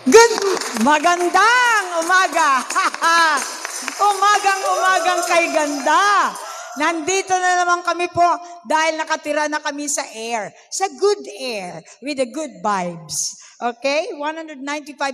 Good, magandang umaga. Umagang kay ganda. Nandito na naman kami po dahil nakatira na kami sa air. Sa good air with the good vibes. Okay? 195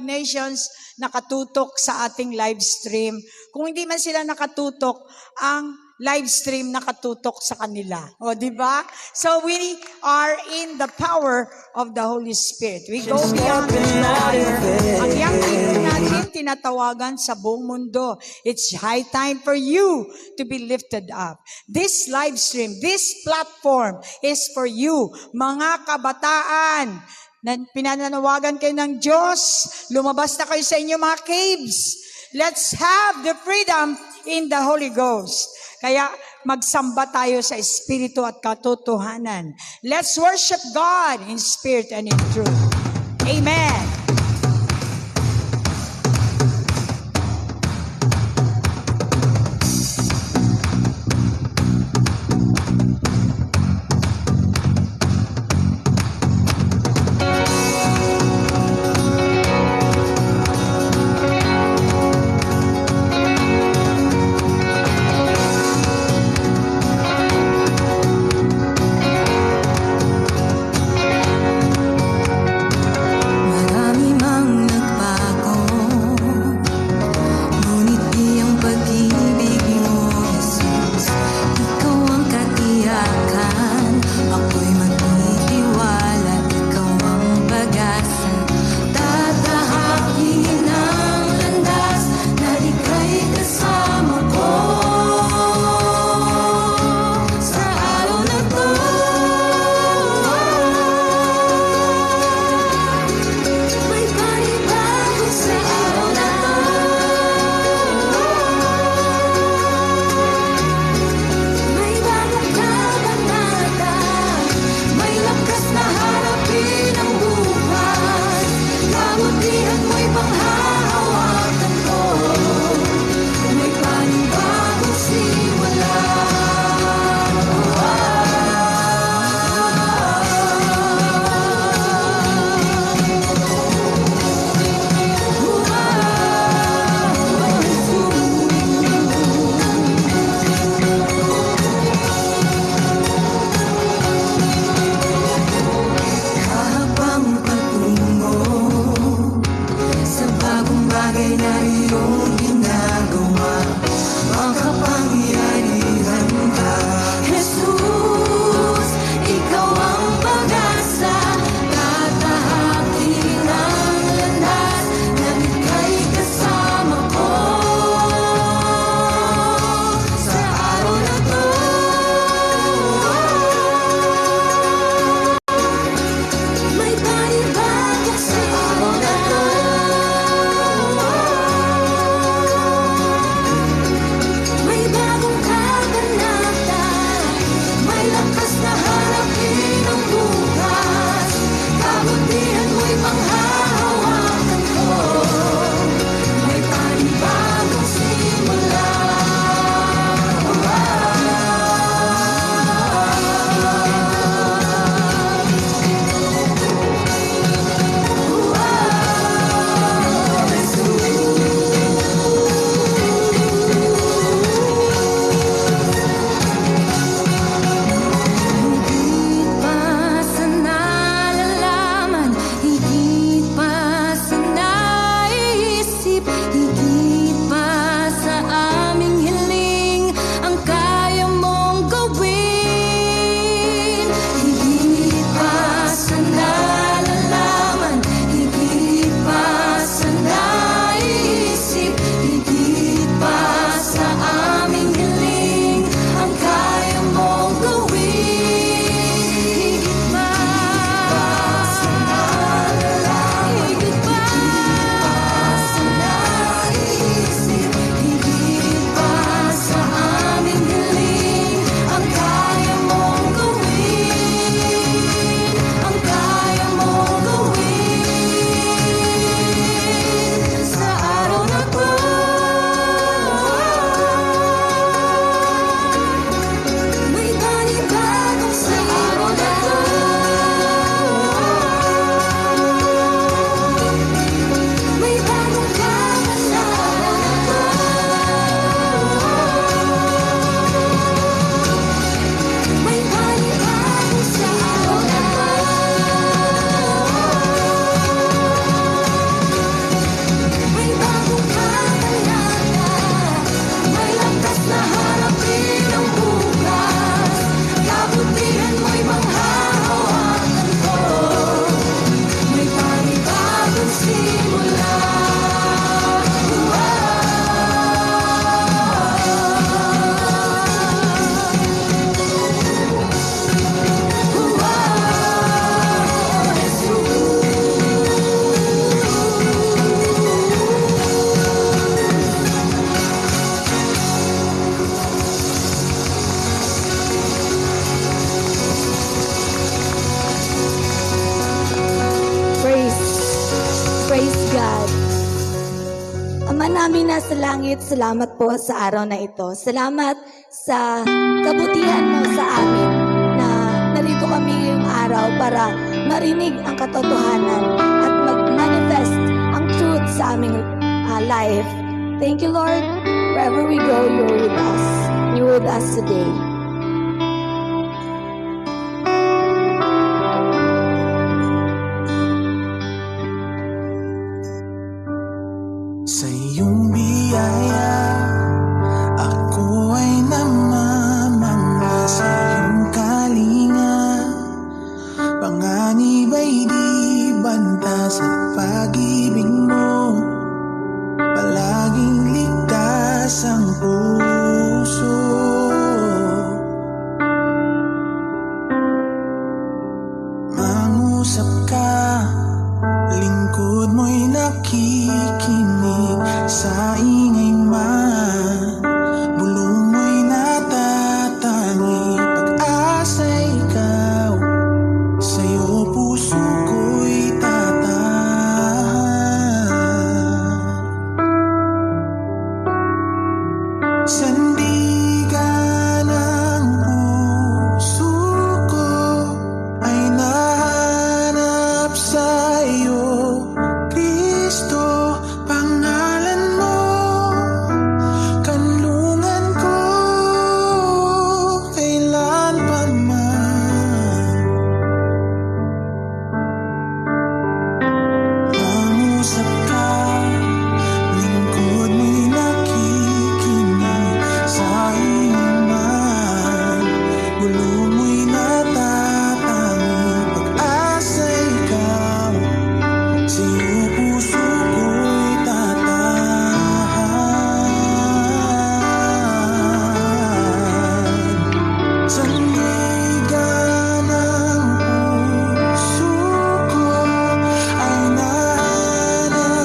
nations nakatutok sa ating live stream. Kung hindi man sila nakatutok, ang live stream nakatutok sa kanila. O, di ba? So, we are in the power of the Holy Spirit. We go beyond the water. Ang young people natin, tinatawagan sa buong mundo. It's high time for you to be lifted up. This live stream, this platform is for you, mga kabataan. Pinananawagan kayo ng Diyos. Lumabas na kayo sa inyong mga caves. Let's have the freedom in the Holy Ghost. Kaya magsamba tayo sa espiritu at katotohanan. Let's worship God in spirit and in truth. Amen. Marami God. Ama namin nasa langit, salamat po sa araw na ito. Salamat sa kabutihan mo sa amin na narito kami ngayong araw para marinig ang katotohanan at mag-manifest ang truth sa aming life. Thank you, Lord. Wherever we go, you're with us. You're with us today. Sa iyong biyaya, ako ay namamangha. Sa iyong kalinga, panganib ay di banta. Sa pag-ibig mo, palaging ligtas ang puso. Mangusap ka, lingkod mo'y nakikinig. Sa ingay man, bulong mo'y natatangi. Pag-asa ikaw, sa'yo puso ko'y tatahan. Sandigan ng puso ko ay nahanap sa'yo, Kristo. Pangalan mo, kanlungan ko, kailan pa man. Mangusap ka, lingkod mo'y nakikinig. Sa iyong man, bulong mo'y natatangi. Pag-asa ikaw, sa'yo puso ko'y tatahan. Sandigan ng puso ko ay nahanap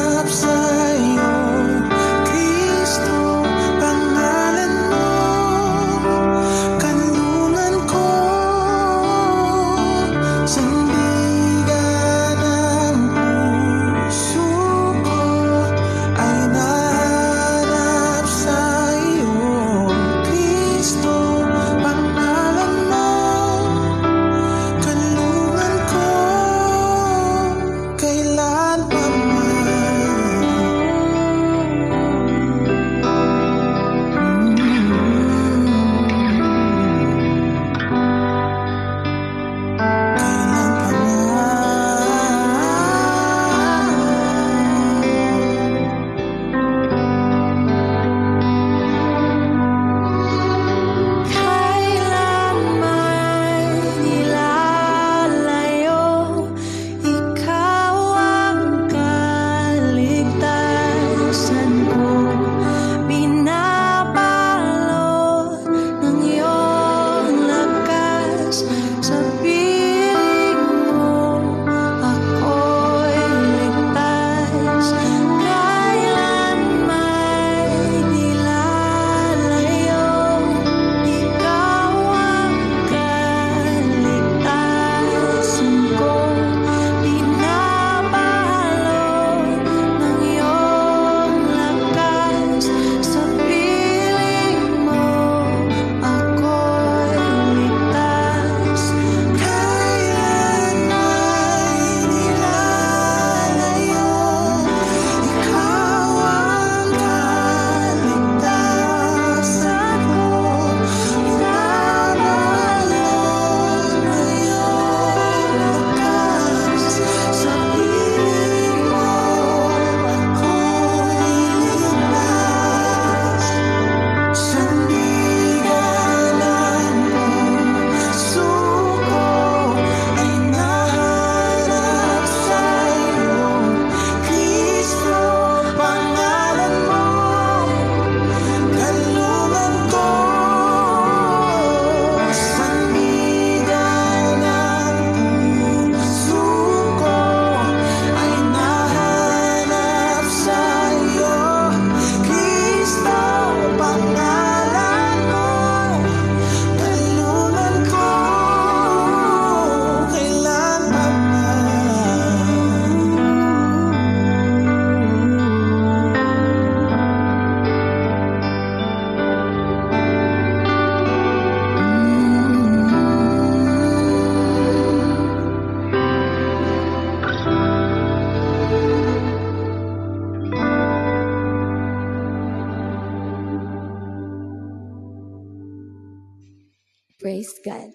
Praise God.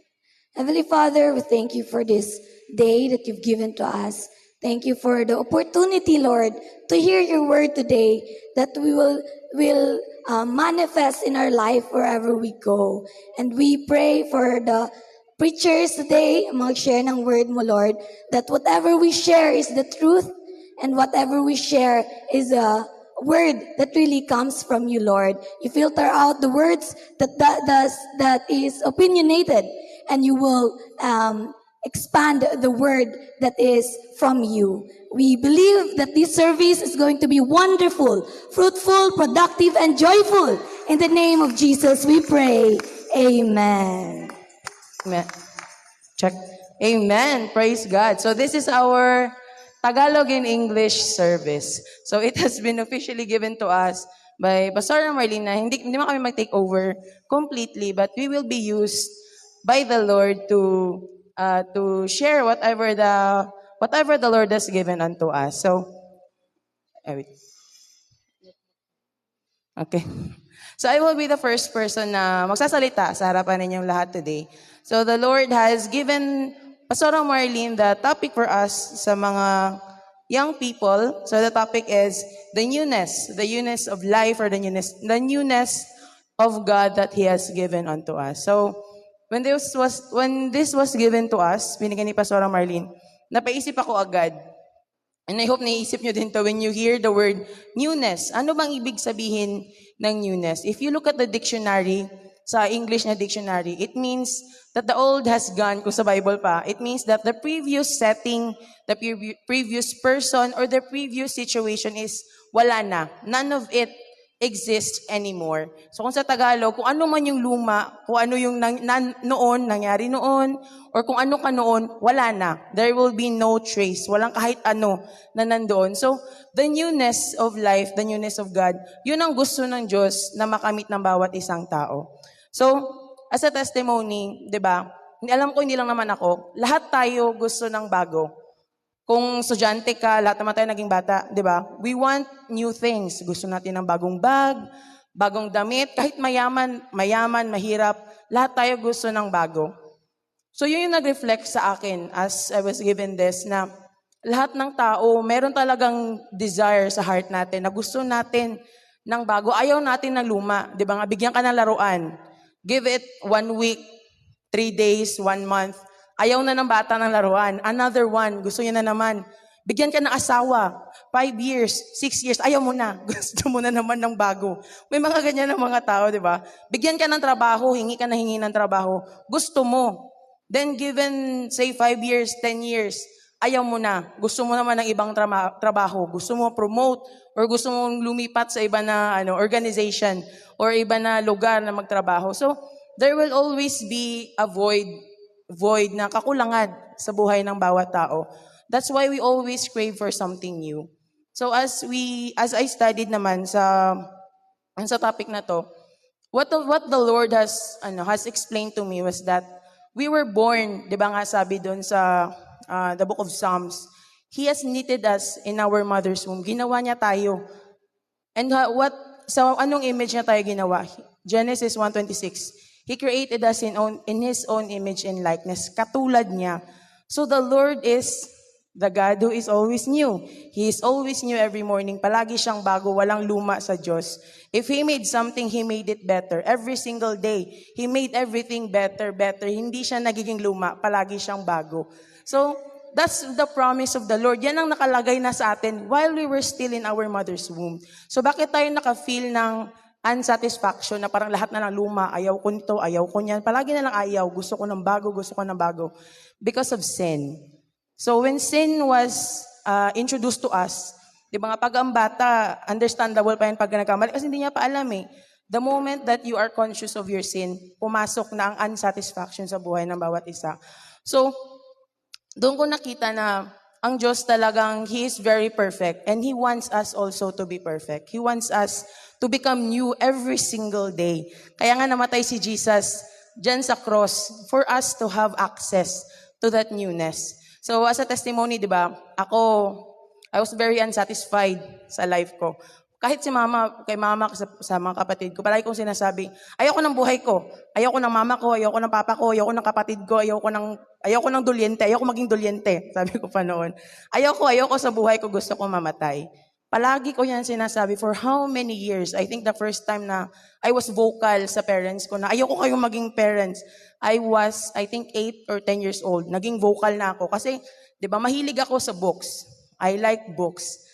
Heavenly Father, we thank you for this day that you've given to us. Thank you for the opportunity, Lord, to hear your word today, that we will manifest in our life wherever we go. And we pray for the preachers today, mag-share ng word mo, Lord, that whatever we share is the truth, and whatever we share is a word that really comes from you, Lord. You filter out the words that is opinionated, and you will expand the word that is from you. We believe that this service is going to be wonderful, fruitful, productive, and joyful. In the name of Jesus, we pray. Amen. Amen. Check. Amen. Praise God. So this is our Tagalog and English service. So it has been officially given to us by Pastor Marlene na hindi man kami mag-take over completely, but we will be used by the Lord to share whatever the Lord has given unto us. So, wait. Okay. So I will be the first person na magsasalita sa harapan ninyong lahat today. So the Lord has given Pastor Marlene the topic for us sa mga young people. So the topic is the newness of life, or the newness of God that He has given unto us. So when this was given to us, binigyan ni Pastor Marlene, napaisip ako agad. And I hope naisip nyo din to when you hear the word newness. Ano bang ibig sabihin ng newness? If you look at the dictionary, sa English na dictionary, it means that the old has gone, kung sa Bible pa, it means that the previous setting, the previous person, or the previous situation is wala na. None of it exists anymore. So kung sa Tagalog, kung ano man yung luma, kung ano yung nangyari noon, or kung ano ka noon, wala na. There will be no trace. Walang kahit ano na nandoon. So, the newness of life, the newness of God, yun ang gusto ng Diyos na makamit ng bawat isang tao. So, as a testimony, di ba, alam ko hindi lang naman ako, lahat tayo gusto ng bago. Kung estudyante ka, lahat naman tayo naging bata, di ba? We want new things. Gusto natin ng bagong bag, bagong damit, kahit mayaman, mahirap, lahat tayo gusto ng bago. So yun yung nag-reflect sa akin as I was given this, na lahat ng tao, meron talagang desire sa heart natin, na gusto natin ng bago. Ayaw natin ng luma, di ba nga? Bigyan ka ng laruan. Give it 1 week, 3 days, 1 month. Ayaw na ng bata ng laruan. Another one, gusto niya na naman. Bigyan ka ng asawa. 5 years, 6 years, ayaw mo na. Gusto mo na naman ng bago. May mga ganyan ng mga tao, di ba? Bigyan ka ng trabaho, hingi ka na hingi ng trabaho. Gusto mo. Then given, say, 5 years, 10 years, ayaw mo na. Gusto mo naman ng ibang trabaho. Gusto mo promote, or gusto mo lumipat sa iba na organization, or iba na lugar na magtrabaho. So, there will always be a void na kakulangan sa buhay ng bawat tao. That's why we always crave for something new. So as I studied naman sa topic na to, what the Lord has explained to me was that we were born, 'di ba nga sabi doon sa the book of Psalms, He has knitted us in our mother's womb. Ginawa niya tayo. And anong image niya tayo ginawa? Genesis 1:26. He created us in His own image and likeness, katulad niya. So the Lord is the God who is always new. He is always new every morning. Palagi siyang bago, walang luma sa Diyos. If He made something, He made it better. Every single day, He made everything better. Hindi siya nagiging luma, palagi siyang bago. So, that's the promise of the Lord. Yan ang nakalagay na sa atin while we were still in our mother's womb. So, bakit tayo naka-feel ng unsatisfaction na parang lahat na lang luma, ayaw ko nito, ayaw ko niyan, palagi na lang ayaw, gusto ko ng bago, because of sin. So when sin was introduced to us, di ba nga, pag ang bata, understandable pa yan pag nagkamali, kasi hindi niya pa alam eh. The moment that you are conscious of your sin, pumasok na ang unsatisfaction sa buhay ng bawat isa. So, doon ko nakita na ang Diyos talagang, He is very perfect, and He wants us also to be perfect. He wants us to become new every single day. Kaya nga namatay si Jesus dyan sa cross for us to have access to that newness. So as a testimony, di ba, I was very unsatisfied sa life ko. Kahit kay mama, sa mga kapatid ko, palagi kong sinasabi, ayoko ng buhay ko. Ayoko ng mama ko, ayoko ng papa ko, ayoko ng kapatid ko, ayoko ng dulyente, ayoko maging dulyente. Sabi ko pa noon. Ayoko sa buhay ko, gusto ko mamatay. Palagi ko yan sinasabi for how many years. I think the first time na I was vocal sa parents ko na ayoko kayong maging parents. I was, I think, 8 or 10 years old. Naging vocal na ako. Kasi, di ba, mahilig ako sa books. I like books.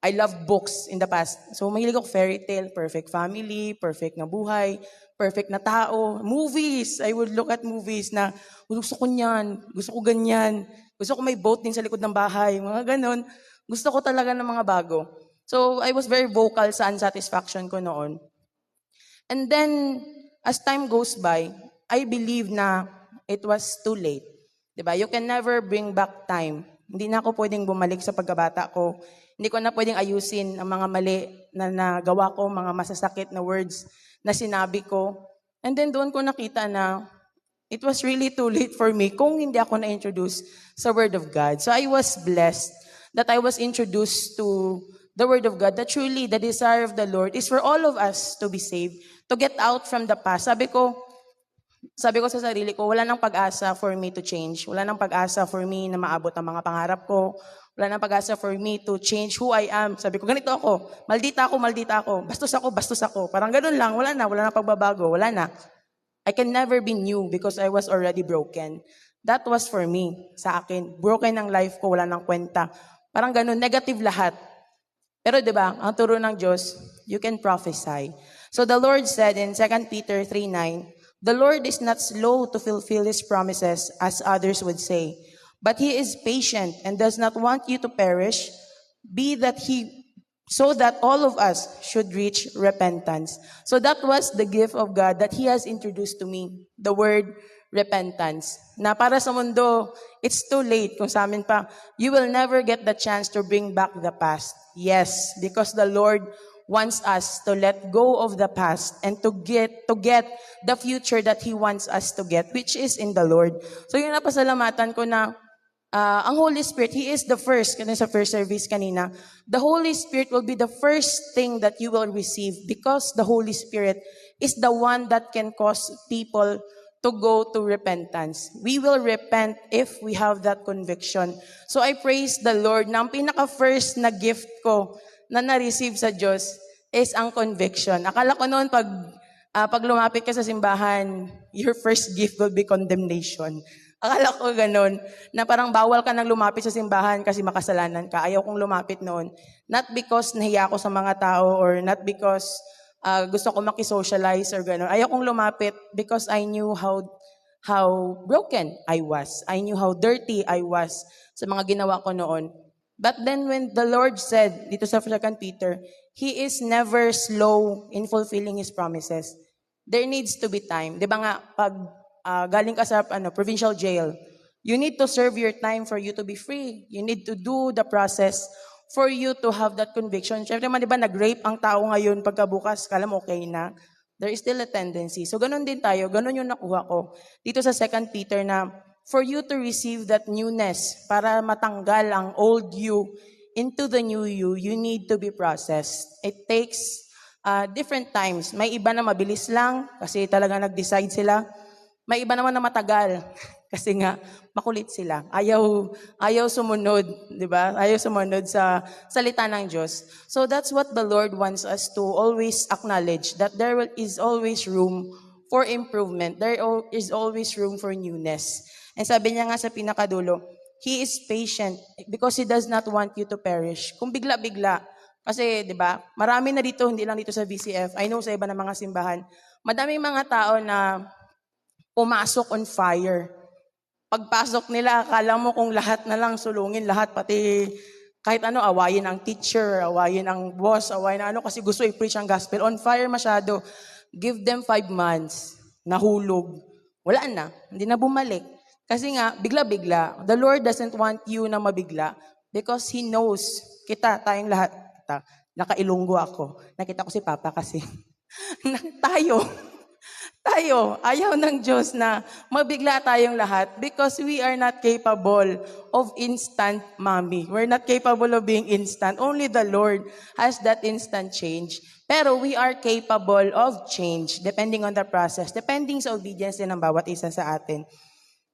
I love books in the past. So, mahilig ako fairy tale, perfect family, perfect na buhay, perfect na tao. Movies. I would look at movies na gusto ko niyan, gusto ko ganyan, gusto ko may boat din sa likod ng bahay, mga ganon. Gusto ko talaga ng mga bago. So, I was very vocal sa unsatisfaction ko noon. And then, as time goes by, I believe na it was too late. Diba? You can never bring back time. Hindi na ako pwedeng bumalik sa pagkabata ko. Hindi ko na pwedeng ayusin ang mga mali na nagawa ko, mga masasakit na words na sinabi ko. And then doon ko nakita na it was really too late for me kung hindi ako na-introduce sa Word of God. So I was blessed that I was introduced to the Word of God, that truly the desire of the Lord is for all of us to be saved, to get out from the past. Sabi ko sa sarili ko, wala nang pag-asa for me to change. Wala nang pag-asa for me na maabot ang mga pangarap ko. Wala nang pag-asa for me to change who I am. Sabi ko, ganito ako. Maldita ako. Bastos ako. Parang ganun lang. Wala na pagbabago. Wala na. I can never be new because I was already broken. That was for me, sa akin. Broken ang life ko, wala nang kwenta. Parang ganun, negative lahat. Pero 'di ba, ang turo ng Diyos, you can prophesy. So the Lord said in 2 Peter 3:9, the Lord is not slow to fulfill His promises as others would say, but He is patient and does not want you to perish, so that all of us should reach repentance. So that was the gift of God that He has introduced to me, the word repentance. Na para sa mundo, it's too late. Kung sa amin pa, you will never get the chance to bring back the past. Yes, because the Lord wants us to let go of the past and to get the future that He wants us to get, which is in the Lord. So yung napasalamatan ko na ang Holy Spirit, He is the first, kasi sa first service kanina, the Holy Spirit will be the first thing that you will receive because the Holy Spirit is the one that can cause people to go to repentance. We will repent if we have that conviction. So I praise the Lord na ang pinaka-first na gift ko na na-receive sa Diyos is ang conviction. Akala ko noon pag lumapit ka sa simbahan, your first gift will be condemnation. Akala ko ganun, na parang bawal ka nang lumapit sa simbahan kasi makasalanan ka. Ayaw kong lumapit noon. Not because nahiya ako sa mga tao or not because gusto ko makisocialize or gano'n. Ayaw kong lumapit because I knew how broken I was. I knew how dirty I was sa mga ginawa ko noon. But then when the Lord said, dito sa 2 Peter, He is never slow in fulfilling His promises. There needs to be time. Di ba nga, pag galing ka sa provincial jail, you need to serve your time for you to be free. You need to do the process for you to have that conviction. Siyempre man, di ba, nag-rape ang tao ngayon, pagkabukas, kala mo okay na. There is still a tendency. So, ganun din tayo. Ganun yung nakuha ko. Dito sa 2 Peter na, for you to receive that newness, para matanggal ang old you into the new you, you need to be processed. It takes different times. May iba na mabilis lang, kasi talaga nag-decide sila. May iba naman na matagal. Kasi nga, makulit sila. Ayaw sumunod, di ba? Ayaw sumunod sa salita ng Diyos. So that's what the Lord wants us to always acknowledge, that there is always room for improvement. There is always room for newness. And sabi niya nga sa pinakadulo, He is patient because He does not want you to perish. Kung bigla-bigla, kasi di ba, marami na dito, hindi lang dito sa VCF, I know sa iba ng mga simbahan, madaming mga tao na pumasok on fire. Pagpasok nila, akala mo kung lahat na lang sulungin, lahat, pati kahit ano, awayin ang teacher, awayin ang boss, awayin ang ano, kasi gusto i-preach ang gospel. On fire masyado. Give them 5 months, nahulog. Wala na, hindi na bumalik. Kasi nga, bigla-bigla, the Lord doesn't want you na mabigla because He knows, tayong lahat, nakailunggo ako. Nakita ko si Papa kasi. Ayaw ng Diyos na mabigla tayong lahat because we are not capable of instant mommy. We're not capable of being instant. Only the Lord has that instant change. Pero we are capable of change depending on the process, depending sa obedience din ng bawat isa sa atin.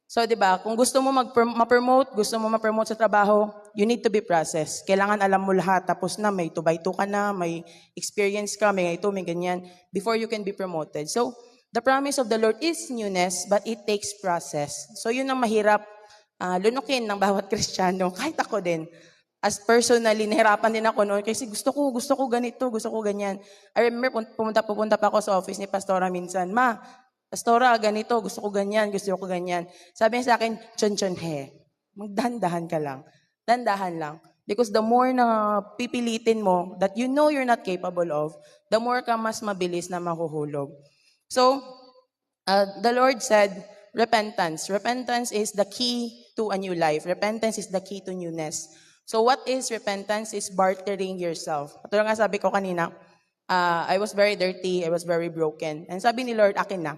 So, di ba, kung gusto mo ma-promote sa trabaho, you need to be processed. Kailangan alam mo lahat, tapos na, may 2x2 ka na, may experience ka, may ito, may ganyan, before you can be promoted. So, the promise of the Lord is newness, but it takes process. So, yun ang mahirap lunukin ng bawat Kristiyano, kahit ako din. As personally, nahirapan din ako noon kasi gusto ko ganito, gusto ko ganyan. I remember, pupunta pa ako sa office ni Pastora minsan, Ma, Pastora, ganito, gusto ko ganyan. Sabi niya sa akin, chon he, magdahan-dahan ka lang. Dandahan lang. Because the more na pipilitin mo that you know you're not capable of, the more ka mas mabilis na mahuhulog. So, the Lord said, repentance. Repentance is the key to a new life. Repentance is the key to newness. So, what is repentance? Is bartering yourself. Katulad nga sabi ko kanina, I was very dirty, I was very broken. And sabi ni Lord, akin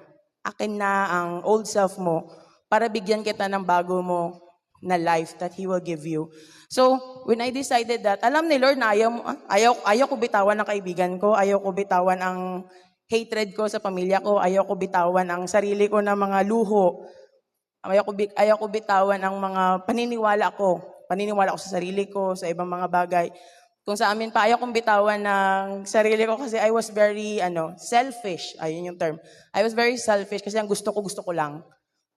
na ang old self mo para bigyan kita ng bago mo na life that He will give you. So, when I decided that, alam ni Lord na ayaw ko bitawan ang kaibigan ko, ayaw ko bitawan ang hatred ko sa pamilya ko, ayaw ko bitawan ang sarili ko na mga luho, ayaw ko bitawan ang mga paniniwala ko sa sarili ko, sa ibang mga bagay. Kung sa amin pa, ayaw kong bitawan ng sarili ko kasi I was very, selfish. Ayun yung term. I was very selfish kasi ang gusto ko lang.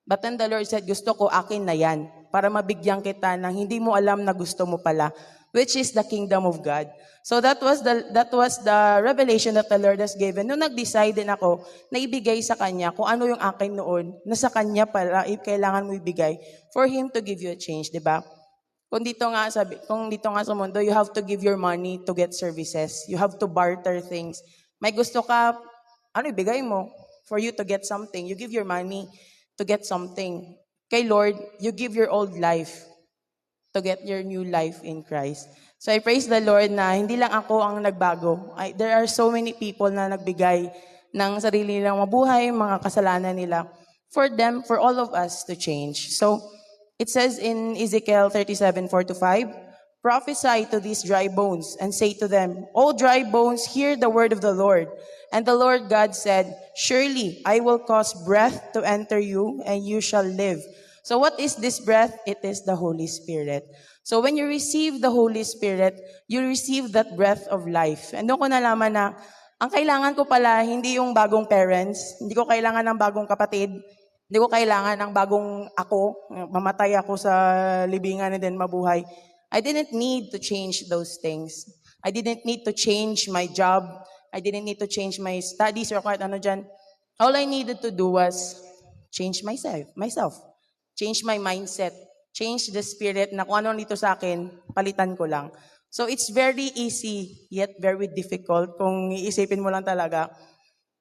But then the Lord said, gusto ko, akin na yan. Para mabigyan kita ng hindi mo alam na gusto mo pala. Which is the kingdom of God. So that was the revelation that the Lord has given. Nung nag-decide din ako na ibigay sa Kanya kung ano yung akin noon, na sa Kanya pala, kailangan mo ibigay for Him to give you a change, di ba? Kung dito nga sa mundo, you have to give your money to get services. You have to barter things. May gusto ka, ibigay mo for you to get something. You give your money to get something. Kay Lord, you give your old life to get your new life in Christ. So I praise the Lord na hindi lang ako ang nagbago. There are so many people na nagbigay ng sarili nilang mabuhay, mga kasalanan nila, for all of us to change. So, it says in Ezekiel 37:4-5, prophesy to these dry bones and say to them, O dry bones, hear the word of the Lord. And the Lord God said, surely I will cause breath to enter you and you shall live. So what is this breath? It is the Holy Spirit. So when you receive the Holy Spirit, you receive that breath of life. And doon ko nalaman na ang kailangan ko pala hindi yung bagong parents, hindi ko kailangan ng bagong kapatid, hindi ko kailangan ng bagong ako, mamatay ako sa libingan and then mabuhay. I didn't need to change those things. I didn't need to change my job. I didn't need to change my studies or kahit ano dyan. All I needed to do was change myself. Change my mindset. Change the spirit na kung ano nito sa akin, palitan ko lang. So it's very easy yet very difficult kung iisipin mo lang talaga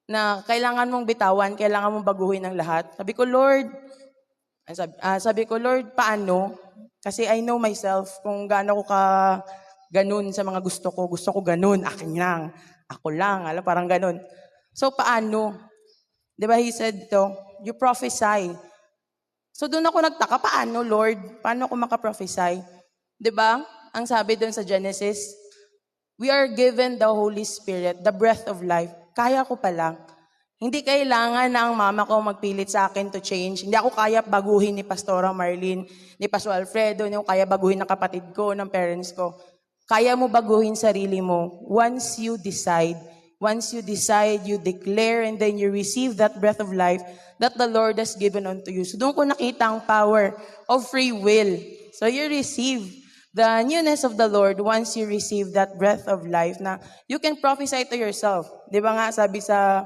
na kailangan mong bitawan, kailangan mong baguhin ang lahat. Sabi ko, Lord, paano? Kasi I know myself kung gaano ko ka ganun sa mga gusto ko. Gusto ko ganun, akin lang. Ako lang, parang ganun. So, paano? Di ba, He said ito, you prophesy. So, doon ako nagtaka, paano, Lord? Paano ako makaprophesy? Di ba? Ang sabi doon sa Genesis, we are given the Holy Spirit, the breath of life. Kaya ko pala. Hindi kailangan na ang mama ko magpilit sa akin to change. Hindi ako kaya baguhin ni Pastora Marlene, ni Pastor Alfredo, hindi ako kaya baguhin ng kapatid ko, ng parents ko. Kaya mo baguhin sarili mo once you decide, you declare, and then you receive that breath of life that the Lord has given unto you. So doon ko nakita ang power of free will. So you receive the newness of the Lord once you receive that breath of life na you can prophesy to yourself. Di ba nga sabi sa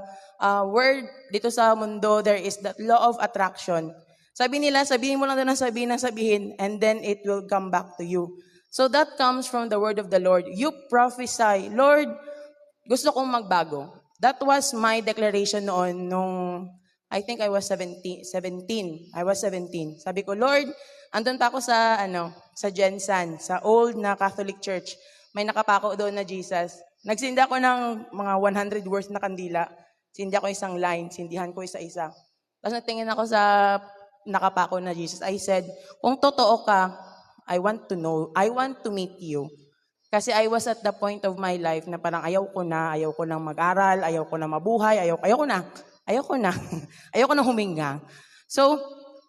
word dito sa mundo, there is that law of attraction. Sabi nila, sabihin mo lang doon ng sabihin, and then it will come back to you. So that comes from the word of the Lord. You prophesy, Lord, gusto kong magbago. That was my declaration noon nung I think I was 17. I was 17. Sabi ko, Lord, andun pa ako sa Gensan, sa old na Catholic Church. May nakapako doon na Jesus. Nagsinda ko ng mga 100 worth na kandila. Sindi ako isang line, sindihan ko isa-isa. Tapos natingin ako sa nakapako na Jesus. I said, kung totoo ka, I want to know, I want to meet you. Kasi I was at the point of my life na parang ayaw ko nang mag-aral, ayaw ko na mabuhay, ayaw ko na, ayaw ko na huminga. So,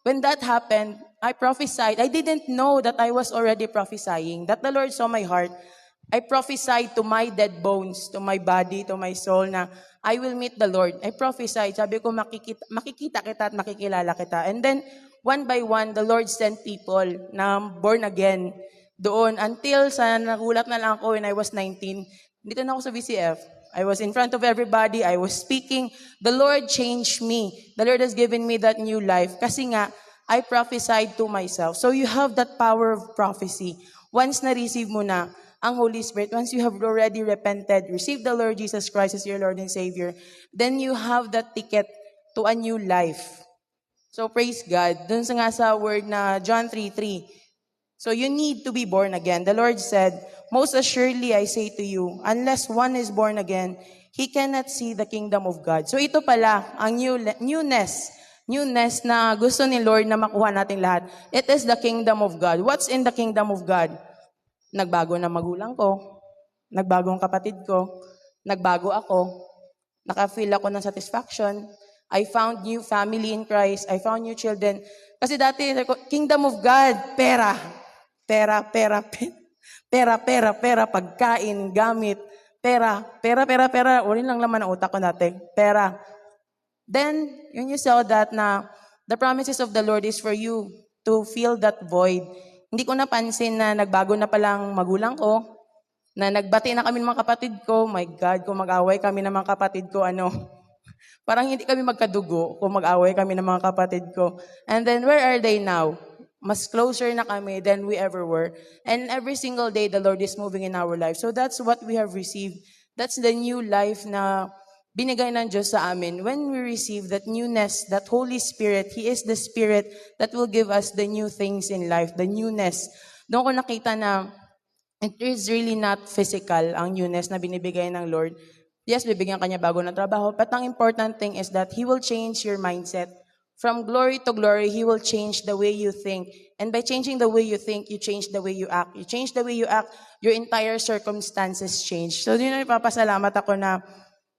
when that happened, I prophesied. I didn't know that I was already prophesying, that the Lord saw my heart. I prophesied to my dead bones, to my body, to my soul na I will meet the Lord. I prophesied. Sabi ko, makikita kita at makikilala kita. And then, one by one, the Lord sent people na born again doon until sa nagulat na lang ako when I was 19. Dito na ako sa VCF. I was in front of everybody. I was speaking. The Lord changed me. The Lord has given me that new life. Kasi nga, I prophesied to myself. So you have that power of prophecy. Once na-receive mo na ang Holy Spirit, once you have already repented, received the Lord Jesus Christ as your Lord and Savior, then you have that ticket to a new life. So praise God. Dun sa nga sa word na John 3:3. So you need to be born again. The Lord said, most assuredly I say to you, unless one is born again, he cannot see the kingdom of God. So ito pala, ang newness na gusto ni Lord na makuha natin lahat. It is the kingdom of God. What's in the kingdom of God? Nagbago na magulang ko, nagbagong kapatid ko, nagbago ako, naka-feel ako ng satisfaction, I found new family in Christ, I found new children. Kasi dati, kingdom of God, pera, pagkain, gamit, pera, ulit lang laman ang utak ko dati, pera. Then, yun you saw that na the promises of the Lord is for you to fill that void. Hindi ko napansin na nagbago na palang magulang ko, na nagbati na kami ng mga kapatid ko. My God, kung mag-away kami ng mga kapatid ko, parang hindi kami magkadugo kung mag-away kami ng mga kapatid ko. And then, where are they now? Mas closer na kami than we ever were. And every single day, the Lord is moving in our life. So that's what we have received. That's the new life na binigay ng Diyos sa amin. When we receive that newness, that Holy Spirit, He is the Spirit that will give us the new things in life, the newness. Doon ko nakita na it is really not physical, ang newness na binibigay ng Lord. Yes, bibigyan kanya bago na trabaho, but ang important thing is that He will change your mindset. From glory to glory, He will change the way you think. And by changing the way you think, you change the way you act. You change the way you act, your entire circumstances change. So, yun na ipapasalamat ako na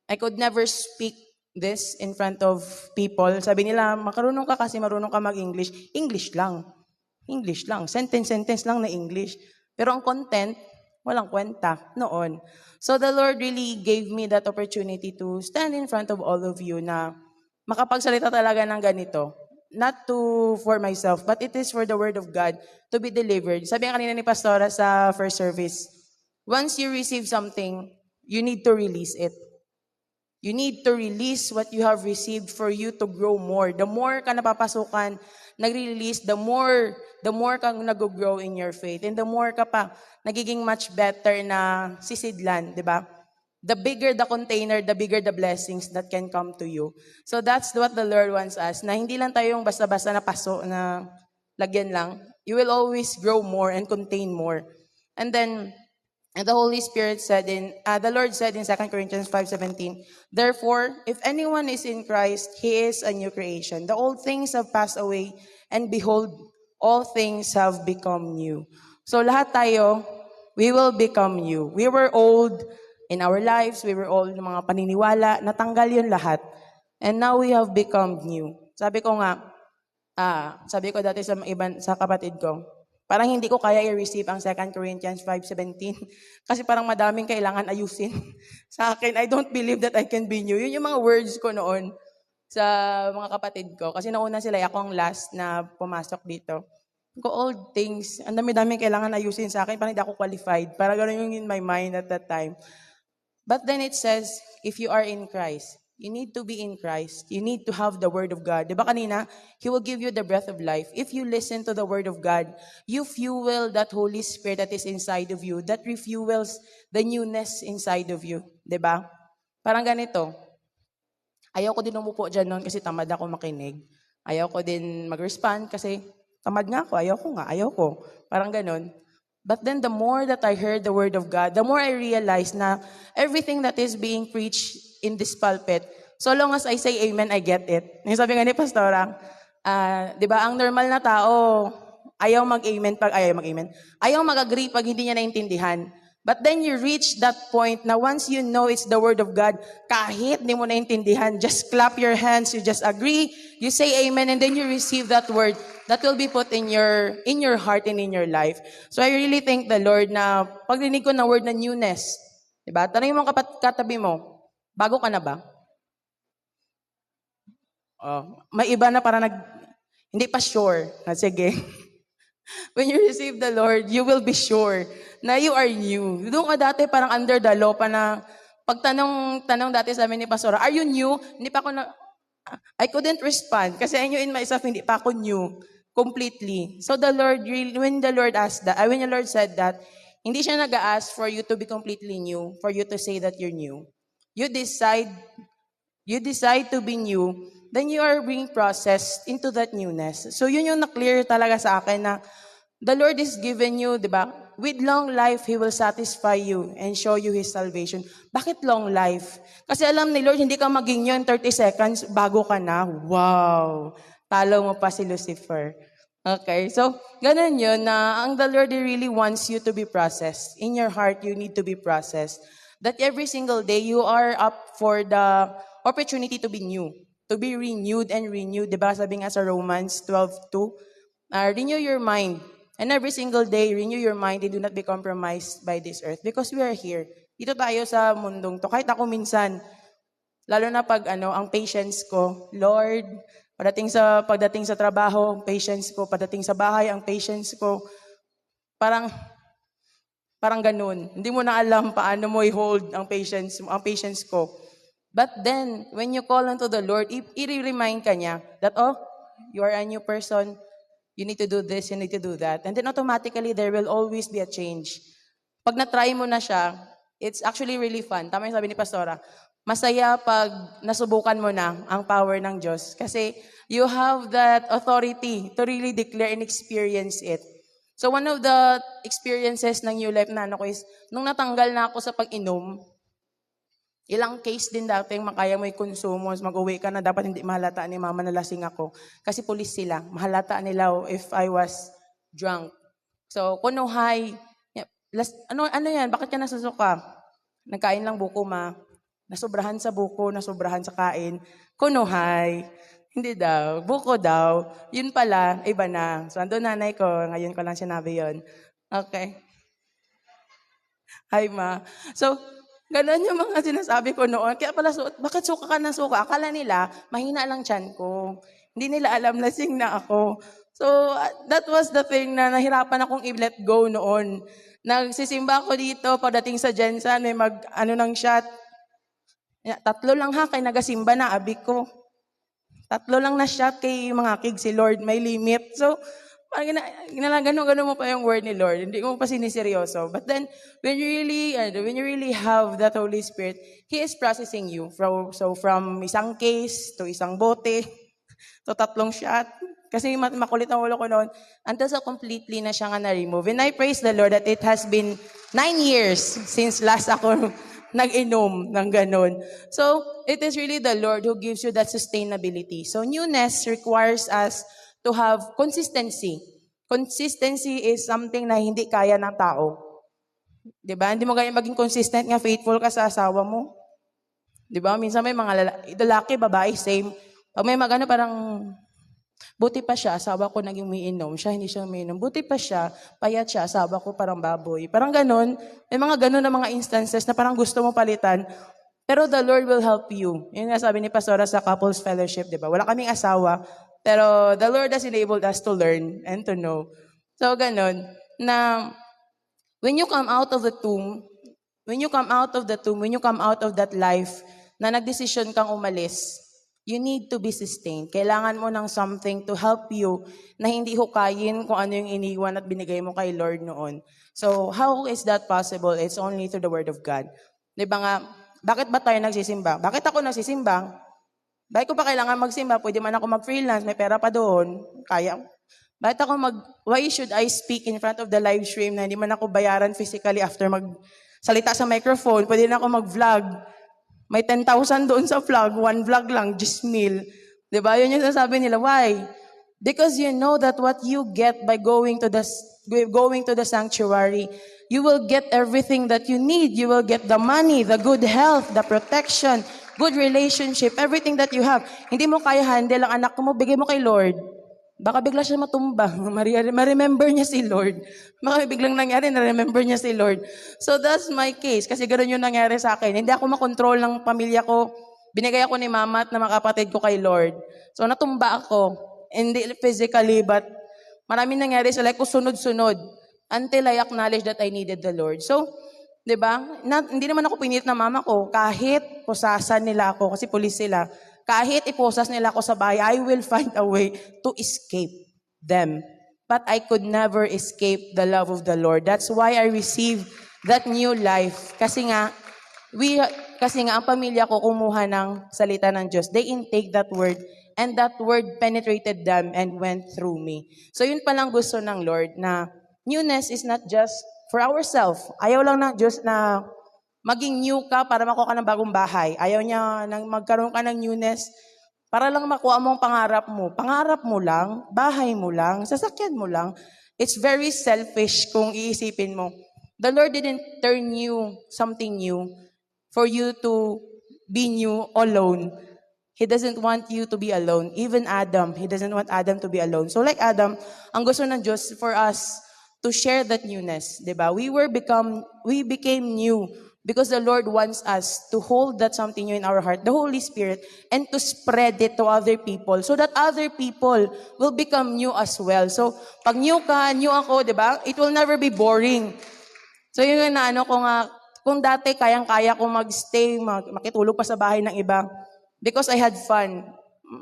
I could never speak this in front of people. Sabi nila, makarunong ka kasi marunong ka mag-English. English lang. Sentence lang na English. Pero ang content, walang kwenta noon. So the Lord really gave me that opportunity to stand in front of all of you na makapagsalita talaga ng ganito. Not for myself, but it is for the word of God to be delivered. Sabi kanina ni Pastora sa first service, once you receive something, you need to release it. You need to release what you have received for you to grow more. The more ka napapasukan, nag-release, the more kang nag-grow in your faith. And the more ka pa nagiging much better na sisidlan, di ba? The bigger the container, the bigger the blessings that can come to you. So that's what the Lord wants us, na hindi lang tayo yung basta-basta na paso na lagyan lang. You will always grow more and contain more. And then, and the Holy Spirit said the Lord said in 2 Corinthians 5:17, therefore, if anyone is in Christ, he is a new creation. The old things have passed away, and behold, all things have become new. So lahat tayo, we will become new. We were old in our lives, we were old ng mga paniniwala, natanggal yun lahat. And now we have become new. Sabi ko dati sa kapatid ko, parang hindi ko kaya i-receive ang 2 Corinthians 5:17 kasi parang madaming kailangan ayusin sa akin. I don't believe that I can be new. Yun yung mga words ko noon sa mga kapatid ko. Kasi nauna sila, ako ang last na pumasok dito. Ko old things, ang dami-daming kailangan ayusin sa akin, parang hindi ako qualified. Parang gano'n yung in my mind at that time. But then it says, if you are in Christ, you need to be in Christ. You need to have the Word of God. Diba kanina, He will give you the breath of life. If you listen to the Word of God, you fuel that Holy Spirit that is inside of you, that refuels the newness inside of you. Diba? Parang ganito. Ayaw ko din umupo dyan noon kasi tamad ako makinig. Ayaw ko din mag-respond kasi tamad nga ako. Ayaw ko. Parang ganon. But then the more that I heard the Word of God, the more I realized na everything that is being preached in this pulpit So long as I say amen, I get it. Yung sabi nga ni Pastora, di ba, ang normal na tao, ayaw mag-amen. Ayaw mag-agree pag hindi niya naintindihan. But then you reach that point na once you know it's the word of God, kahit hindi mo naintindihan, just clap your hands, you just agree, you say amen, and then you receive that word that will be put in your heart and in your life. So I really thank the Lord na pagrinig ko ng word na newness. Diba? Tanongin mo ang katabi mo, bago ka na ba? May iba na para hindi pa sure. Sige. When you receive the Lord, you will be sure na you are new. Doon ka dati parang under the law pa na pagtanong dati sa amin ni Pastora, are you new? Hindi pa ako I couldn't respond kasi I knew in myself hindi pa ako new completely. So the Lord really, when the Lord said that, hindi siya nag-ask for you to be completely new, for you to say that you're new. You decide to be new, then you are being processed into that newness. So yun yung na-clear talaga sa akin na the Lord is given you, di ba? With long life, He will satisfy you and show you His salvation. Bakit long life? Kasi alam ni Lord, hindi ka maging yun 30 seconds, bago ka na. Wow! Talo mo pa si Lucifer. Okay, so ganun yun na ang the Lord really wants you to be processed. In your heart, you need to be processed. That every single day, you are up for the opportunity to be new. To be renewed and renewed. Diba sabi nga sa Romans 12:2, renew your mind. And every single day, renew your mind and do not be compromised by this earth. Because we are here. Dito tayo sa mundong to. Kahit ako minsan, lalo na pag ang patience ko, Lord, pagdating sa trabaho, ang patience ko, pagdating sa bahay, ang patience ko, parang ganun. Hindi mo na alam paano mo i-hold ang patience ko. But then, when you call unto the Lord, i-remind ka niya that, you are a new person, you need to do this, you need to do that. And then automatically, there will always be a change. Pag na-try mo na siya, it's actually really fun. Tama yung sabi ni Pastora, masaya pag nasubukan mo na ang power ng Diyos. Kasi you have that authority to really declare and experience it. So one of the experiences ng New Life na ko is, nung natanggal na ako sa pag-inom, ilang case din dati yung makaya mo i-consumo, mag-uwi ka na, dapat hindi mahalata ni mama na lasing ako. Kasi pulis sila. Mahalata nila if I was drunk. So, kunuhay. Ano yan? Bakit ka nasusuka? Nagkain lang buko, ma. Nasobrahan sa buko, nasobrahan sa kain. Kunuhay. Hindi daw. Buko daw. Yun pala, iba na. So, andun nanay ko. Ngayon ko lang sinabi yun. Okay. Hi, ma. So, ganun yung mga sinasabi ko noon. Kaya pala, bakit suka ka ng suka? Akala nila, mahina lang tiyan ko. Hindi nila alam, lasing na ako. So, that was the thing na nahirapan akong i-let go noon. Nagsisimba ako dito, pagdating sa Jensen, may ng shot. 3 lang kay nagasimba na, abi ko. 3 lang na shot kay mga kig si Lord, may limit. So, parang ganun mo pa yung word ni Lord. Hindi ko pa siniseryoso. But then, when you really have that Holy Spirit, He is processing you. From isang case to isang bote to 3 shot. Kasi makulit ang ulo ko noon. Until sa completely na siya nga na-remove. And I praise the Lord that it has been 9 years since last ako nag-inom ng ganun. So, it is really the Lord who gives you that sustainability. So, newness requires us to have consistency. Consistency is something na hindi kaya ng tao. Diba? Hindi mo kaya maging consistent nga, faithful ka sa asawa mo. Diba? Minsan may mga lalaki, babae, same. Pag may parang, buti pa siya, asawa ko naging umiinom. Siya, hindi siya umiinom. Buti pa siya, payat siya, asawa ko parang baboy. Parang ganun. May mga ganun na mga instances na parang gusto mo palitan. Pero the Lord will help you. Yun nga sabi ni Pastora sa Couples Fellowship, diba? Wala kaming asawa, pero the Lord has enabled us to learn and to know. So, ganun. Na, when you come out of the tomb, when you come out of that life, na nagdesisyon kang umalis, you need to be sustained. Kailangan mo ng something to help you na hindi hukayin kung ano yung iniwan at binigay mo kay Lord noon. So, how is that possible? It's only through the Word of God. Diba nga, bakit ba tayo nagsisimba? Bakit ako nagsisimba? Bakit ko pa kailangan magsimba? Pwede man ako mag-freelance, may pera pa doon. Kaya. Bakit ako why should I speak in front of the live stream na hindi man ako bayaran physically after magsalita sa microphone? Pwede na ako mag-vlog. May 10,000 doon sa vlog, one vlog lang, just meal. Diba? Yun yung sasabi nila. Why? Because you know that what you get by going to the sanctuary, you will get everything that you need. You will get the money, the good health, the protection, good relationship, everything that you have. Hindi mo kaya handle ang anak mo, bigay mo kay Lord. Baka bigla siya matumba. Ma-remember niya si Lord. Baka biglang nangyari, na-remember niya si Lord. So that's my case. Kasi ganoon yung nangyari sa akin. Hindi ako makontrol ng pamilya ko. Binigay ako ni mama at ng mga kapatid ko kay Lord. So natumba ako. Hindi physically, but maraming nangyari sa life ko sunod-sunod. Until I acknowledge that I needed the Lord. So, di ba? Hindi naman ako pinilit ng mama ko. Kahit pusasan nila ako, kasi pulis sila. Kahit iposas nila ako sa bahay, I will find a way to escape them. But I could never escape the love of the Lord. That's why I received that new life. Kasi nga, ang pamilya ko kumuha ng salita ng Diyos. They intake that word, and that word penetrated them and went through me. So yun palang gusto ng Lord, na newness is not just for ourselves. Ayaw lang ng Diyos na maging new ka para makuha ka ng bagong bahay. Ayaw niya nang magkaroon ka ng newness para lang makuha mo ang pangarap mo. Pangarap mo lang, bahay mo lang, sasakyan mo lang. It's very selfish kung iisipin mo. The Lord didn't turn you something new for you to be new alone. He doesn't want you to be alone. Even Adam, He doesn't want Adam to be alone. So like Adam, ang gusto ng Diyos for us to share that newness, diba? We became new because the Lord wants us to hold that something new in our heart, the Holy Spirit, and to spread it to other people so that other people will become new as well. So pag new ka, new ako, diba? It will never be boring. So yun na ko nga, kung dati kayang-kaya ko magstay, makitulog pa sa bahay ng iba, because I had fun.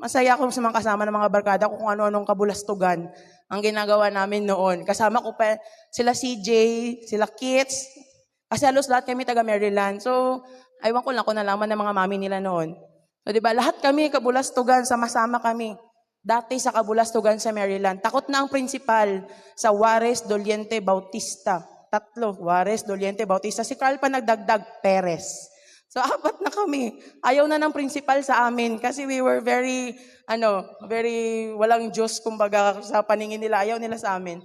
Masaya ako sa mga kasama ng mga barkada ko kung ano-anong kabulastugan ang ginagawa namin noon. Kasama ko pa sila CJ, sila Kits, kasi halos lahat kami taga Maryland. So, aywan ko lang kung nalaman ng mga mami nila noon. So, di ba, lahat kami kabulastugan, sama-sama kami. Dati sa kabulastugan sa Maryland. Takot na ang principal sa Juarez, Doliente, Bautista. Tatlo, Juarez, Doliente, Bautista. Si Carl pa nagdagdag, Perez. So, 4 na kami. Ayaw na ng principal sa amin kasi we were very walang Diyos, kumbaga, sa paningin nila. Ayaw nila sa amin.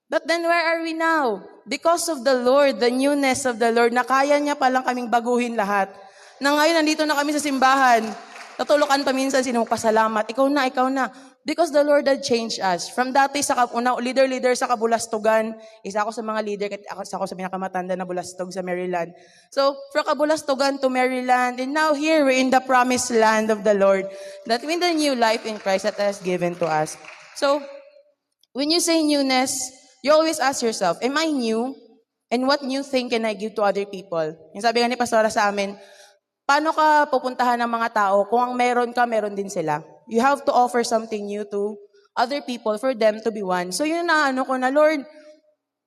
But then, where are we now? Because of the Lord, the newness of the Lord, na kaya niya palang kaming baguhin lahat. Na ngayon, nandito na kami sa simbahan. Natulukan pa minsan, pasalamat. Ikaw na. Because the Lord had changed us. From dati leader sa kabulastugan, isa ako sa mga leader, isa ako sa pinakamatanda na bulastog sa Maryland. So, from kabulastugan to Maryland, and now here we're in the promised land of the Lord, that with the new life in Christ that has given to us. So, when you say newness, you always ask yourself, am I new? And what new thing can I give to other people? Yung sabi nga ni Pastora sa amin, paano ka pupuntahan ng mga tao kung ang meron ka, meron din sila? You have to offer something new to other people for them to be one. So yun na ko na, Lord,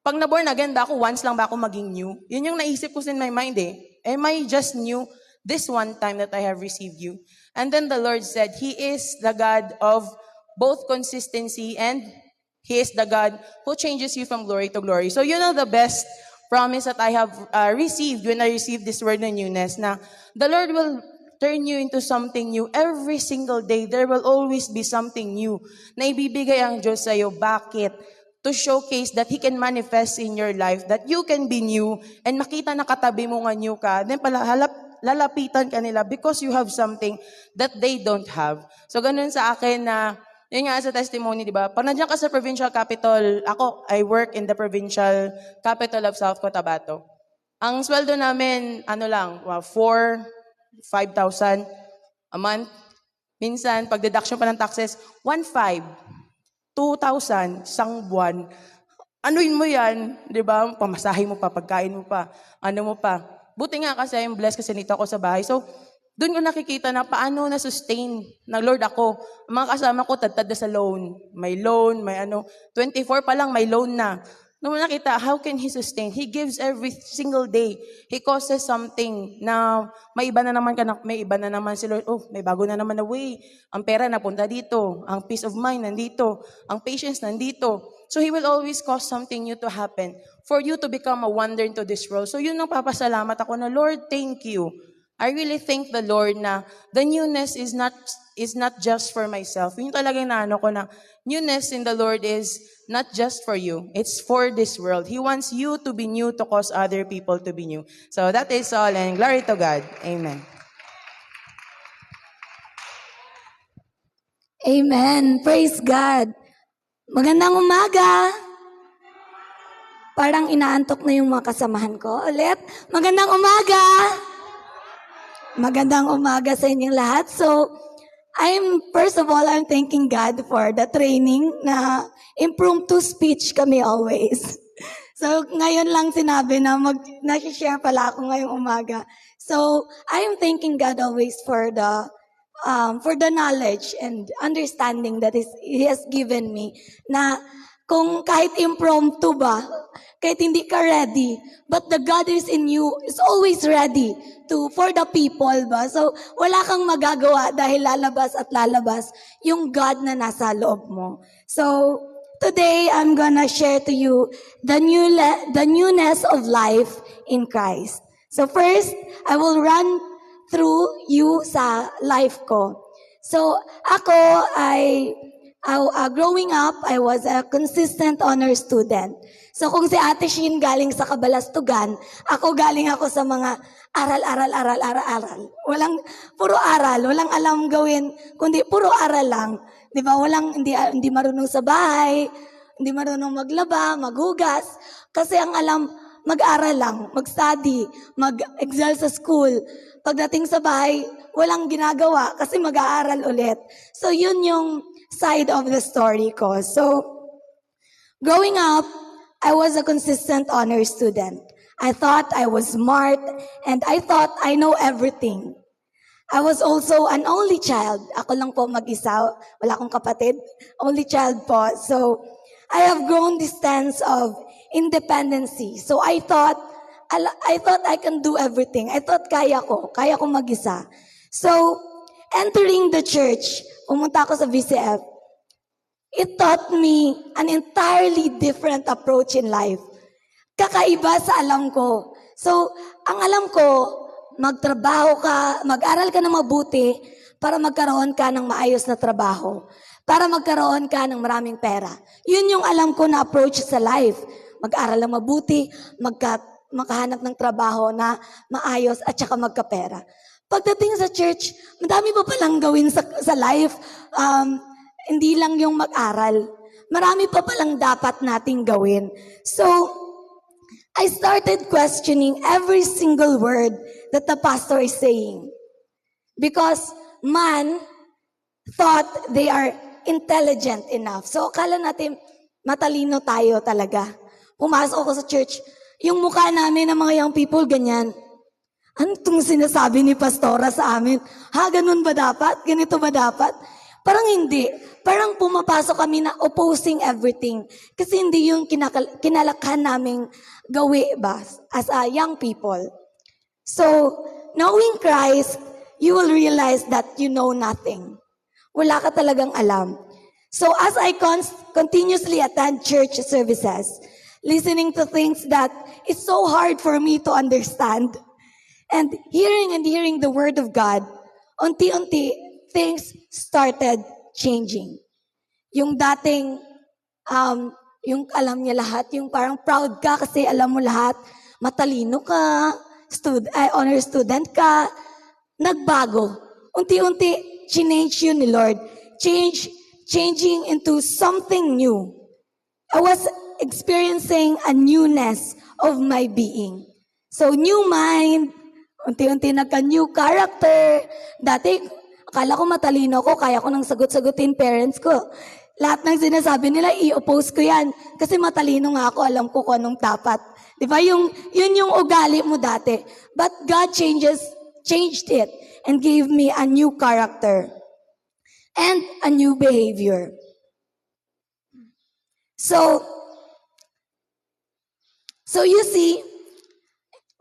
pag na-born again ba ako, once lang ba ako maging new? Yun yung naisip ko in my mind Am I just new this one time that I have received you? And then the Lord said, He is the God of both consistency and He is the God who changes you from glory to glory. So you know the best promise that I have received when I received this word of newness, na the Lord will turn you into something new. Every single day, there will always be something new na ibibigay ang Diyos sa'yo. Bakit? To showcase that He can manifest in your life, that you can be new, and makita na katabi mo nga new ka, then pala lalapitan ka nila because you have something that they don't have. So ganun sa akin na, yun nga sa testimony, di ba? Pag nandiyan ka sa provincial capital, I work in the provincial capital of South Cotabato. Ang sweldo namin, 5,000 a month. Minsan, pag deduction pa ng taxes, 1,500, 2,000, isang buwan. Anuin mo yan, di ba? Pamasahe mo pa, pagkain mo pa, ano mo pa. Buti nga kasi I'm blessed kasi nito ako sa bahay. So, doon ko nakikita na paano na-sustain ng Lord ako. Ang mga kasama ko, tad na sa loan. May loan, 24 pa lang, may loan na. Nung nakita, how can He sustain? He gives every single day. He causes something na may iba na naman si Lord. Oh, may bago na naman na way. Ang pera napunta dito. Ang peace of mind nandito. Ang patience nandito. So He will always cause something new to happen for you to become a wonder into this world. So yun ang papasalamat ako na, Lord, thank you. I really thank the Lord na the newness is not just for myself. Yung talagang naano ko na newness in the Lord is not just for you. It's for this world. He wants you to be new to cause other people to be new. So that is all, and glory to God. Amen. Amen. Praise God. Magandang umaga. Parang inaantok na yung mga kasamahan ko. Ulit, magandang umaga. Magandang umaga sa inyong lahat. So, first of all, I'm thanking God for the training na impromptu speech kami always. So, ngayon lang sinabi na nasi-share pala ako ngayong umaga. So, I am thanking God always for the knowledge and understanding that He has given me na kung kahit impromptu ba, kahit hindi ka ready, but the God is in you is always ready for the people ba? So, wala kang magagawa dahil lalabas at lalabas yung God na nasa loob mo. So, today, I'm gonna share to you the newness of life in Christ. So first, I will run through you sa life ko. So, ako growing up, I was a consistent honor student. So, kung si Ate Shin galing sa Kabalastugan, galing ako sa mga aral. Puro aral, walang alam gawin, kundi puro aral lang. Di ba? Hindi marunong sa bahay, hindi marunong maglaba, maghugas. Kasi ang alam, mag-aral lang, mag-study, mag-excel sa school. Pagdating sa bahay, walang ginagawa kasi mag-aaral ulit. So, yun yung side of the story ko. So, growing up, I was a consistent honor student. I thought I was smart and I thought I know everything. I was also an only child. Ako lang po mag-isa, wala akong kapatid. Only child po. So, I have grown this sense of independency. So, I thought I can do everything. I thought kaya ko mag-isa. So, entering the church, pumunta ako sa VCF, it taught me an entirely different approach in life. Kakaiba sa alam ko. So, ang alam ko, magtrabaho ka, mag-aral ka na mabuti para magkaroon ka ng maayos na trabaho. Para magkaroon ka ng maraming pera. Yun yung alam ko na approach sa life. Mag-aral na mabuti, makahanap ng trabaho na maayos at saka magkapera. Pagdating sa church, madami pa palang gawin sa life. Hindi lang yung mag-aral. Marami pa palang dapat nating gawin. So, I started questioning every single word that the pastor is saying. Because man thought they are intelligent enough. So, akala natin matalino tayo talaga. Pumasok ako sa church, yung mukha namin ng mga young people, ganyan. Ano itong sinasabi ni pastora sa amin? Ha, ganun ba dapat? Ganito ba dapat? Parang hindi. Parang pumapasok kami na opposing everything. Kasi hindi yung kinalakhan naming gawi ba as a young people. So, knowing Christ, you will realize that you know nothing. Wala ka talagang alam. So, as I continuously attend church services, listening to things that it's so hard for me to understand, and hearing the word of God, unti-unti, things started changing. Yung dating, yung alam niya lahat, yung parang proud ka kasi alam mo lahat, matalino ka, honor student ka, nagbago. Unti-unti, change yun ni Lord. Changing into something new. I was experiencing a newness of my being. So, new mind, unti-unti nagka-new character. Dati, akala ko matalino ko, kaya ko nang sagot-sagutin parents ko. Lahat ng sinasabi nila, i-oppose ko yan. Kasi matalino nga ako, alam ko kung anong dapat. Di ba? Yun yung ugali mo dati. But God changed it and gave me a new character and a new behavior. So you see,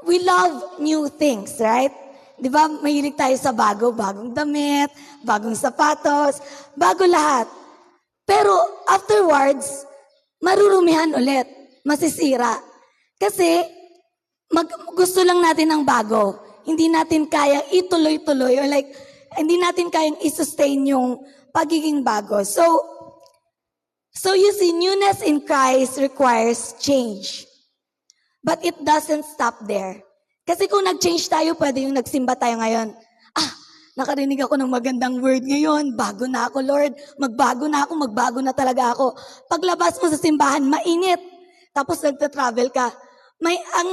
we love new things, right? Di ba, mahilig tayo sa bagong damit, bagong sapatos, bago lahat. Pero afterwards, marurumihan ulit, masisira. Kasi gusto lang natin ng bago. hindi natin kayang ituloy-tuloy or like, hindi natin kayang i-sustain yung pagiging bago. So you see, newness in Christ requires change. But it doesn't stop there. Kasi kung nag-change tayo, pwede yung nagsimba tayo ngayon. Nakarinig ako ng magandang word ngayon. Bago na ako, Lord. Magbago na talaga ako. Paglabas mo sa simbahan, mainit. Tapos nagta-travel ka. Ang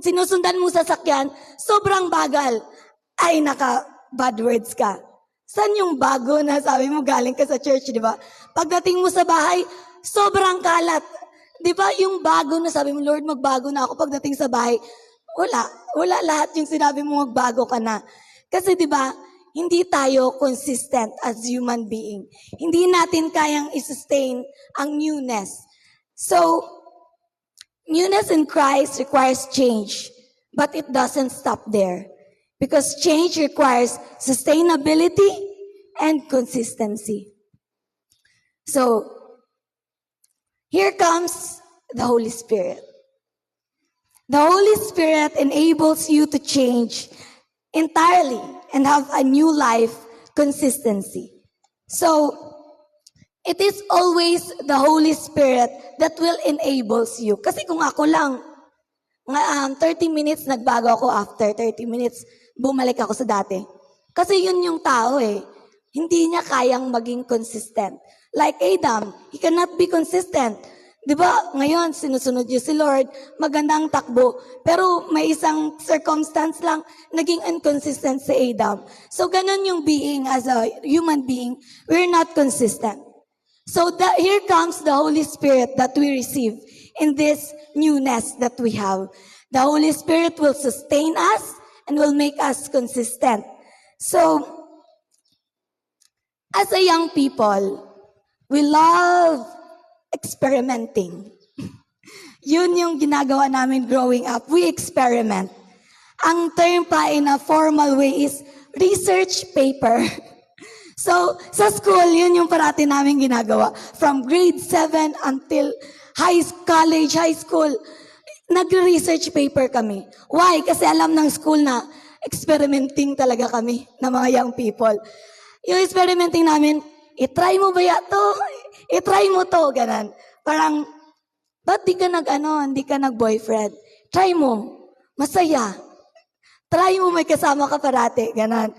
sinusundan mo sa sakyan, sobrang bagal. Ay, bad words ka. Saan yung bago na sabi mo galing ka sa church, di ba? Pagdating mo sa bahay, sobrang kalat. Di ba yung bago na sabi mo, Lord, magbago na ako. Pagdating sa bahay, wala lahat yung sinabi mo magbago ka na. Kasi di ba, hindi tayo consistent as human being. Hindi natin kayang i-sustain ang newness. So, newness in Christ requires change, but it doesn't stop there. Because change requires sustainability and consistency. So, here comes the Holy Spirit. The Holy Spirit enables you to change entirely and have a new life consistency. So, it is always the Holy Spirit that will enables you. Kasi kung ako lang, 30 minutes nagbago ako, after 30 minutes, bumalik ako sa dati. Kasi yun yung tao eh. Hindi niya kayang maging consistent. Like Adam, he cannot be consistent. Di ba, ngayon, sinusunod niyo si Lord, magandang takbo. Pero may isang circumstance lang, naging inconsistent si Adam. So, ganun yung being as a human being, we're not consistent. So, here comes the Holy Spirit that we receive in this newness that we have. The Holy Spirit will sustain us and will make us consistent. So, as a young people, we love experimenting. Yun yung ginagawa namin growing up. We experiment. Ang term pa in a formal way is research paper. So, sa school, yun yung parati namin ginagawa. From grade 7 until college, high school, nag-research paper kami. Why? Kasi alam ng school na experimenting talaga kami na mga young people. Yung experimenting namin, itry mo ba to? Itry mo to, ganan. Parang, ba't di ka hindi ka nag-boyfriend? Try mo. Masaya. Try mo, may kasama ka parati, ganan.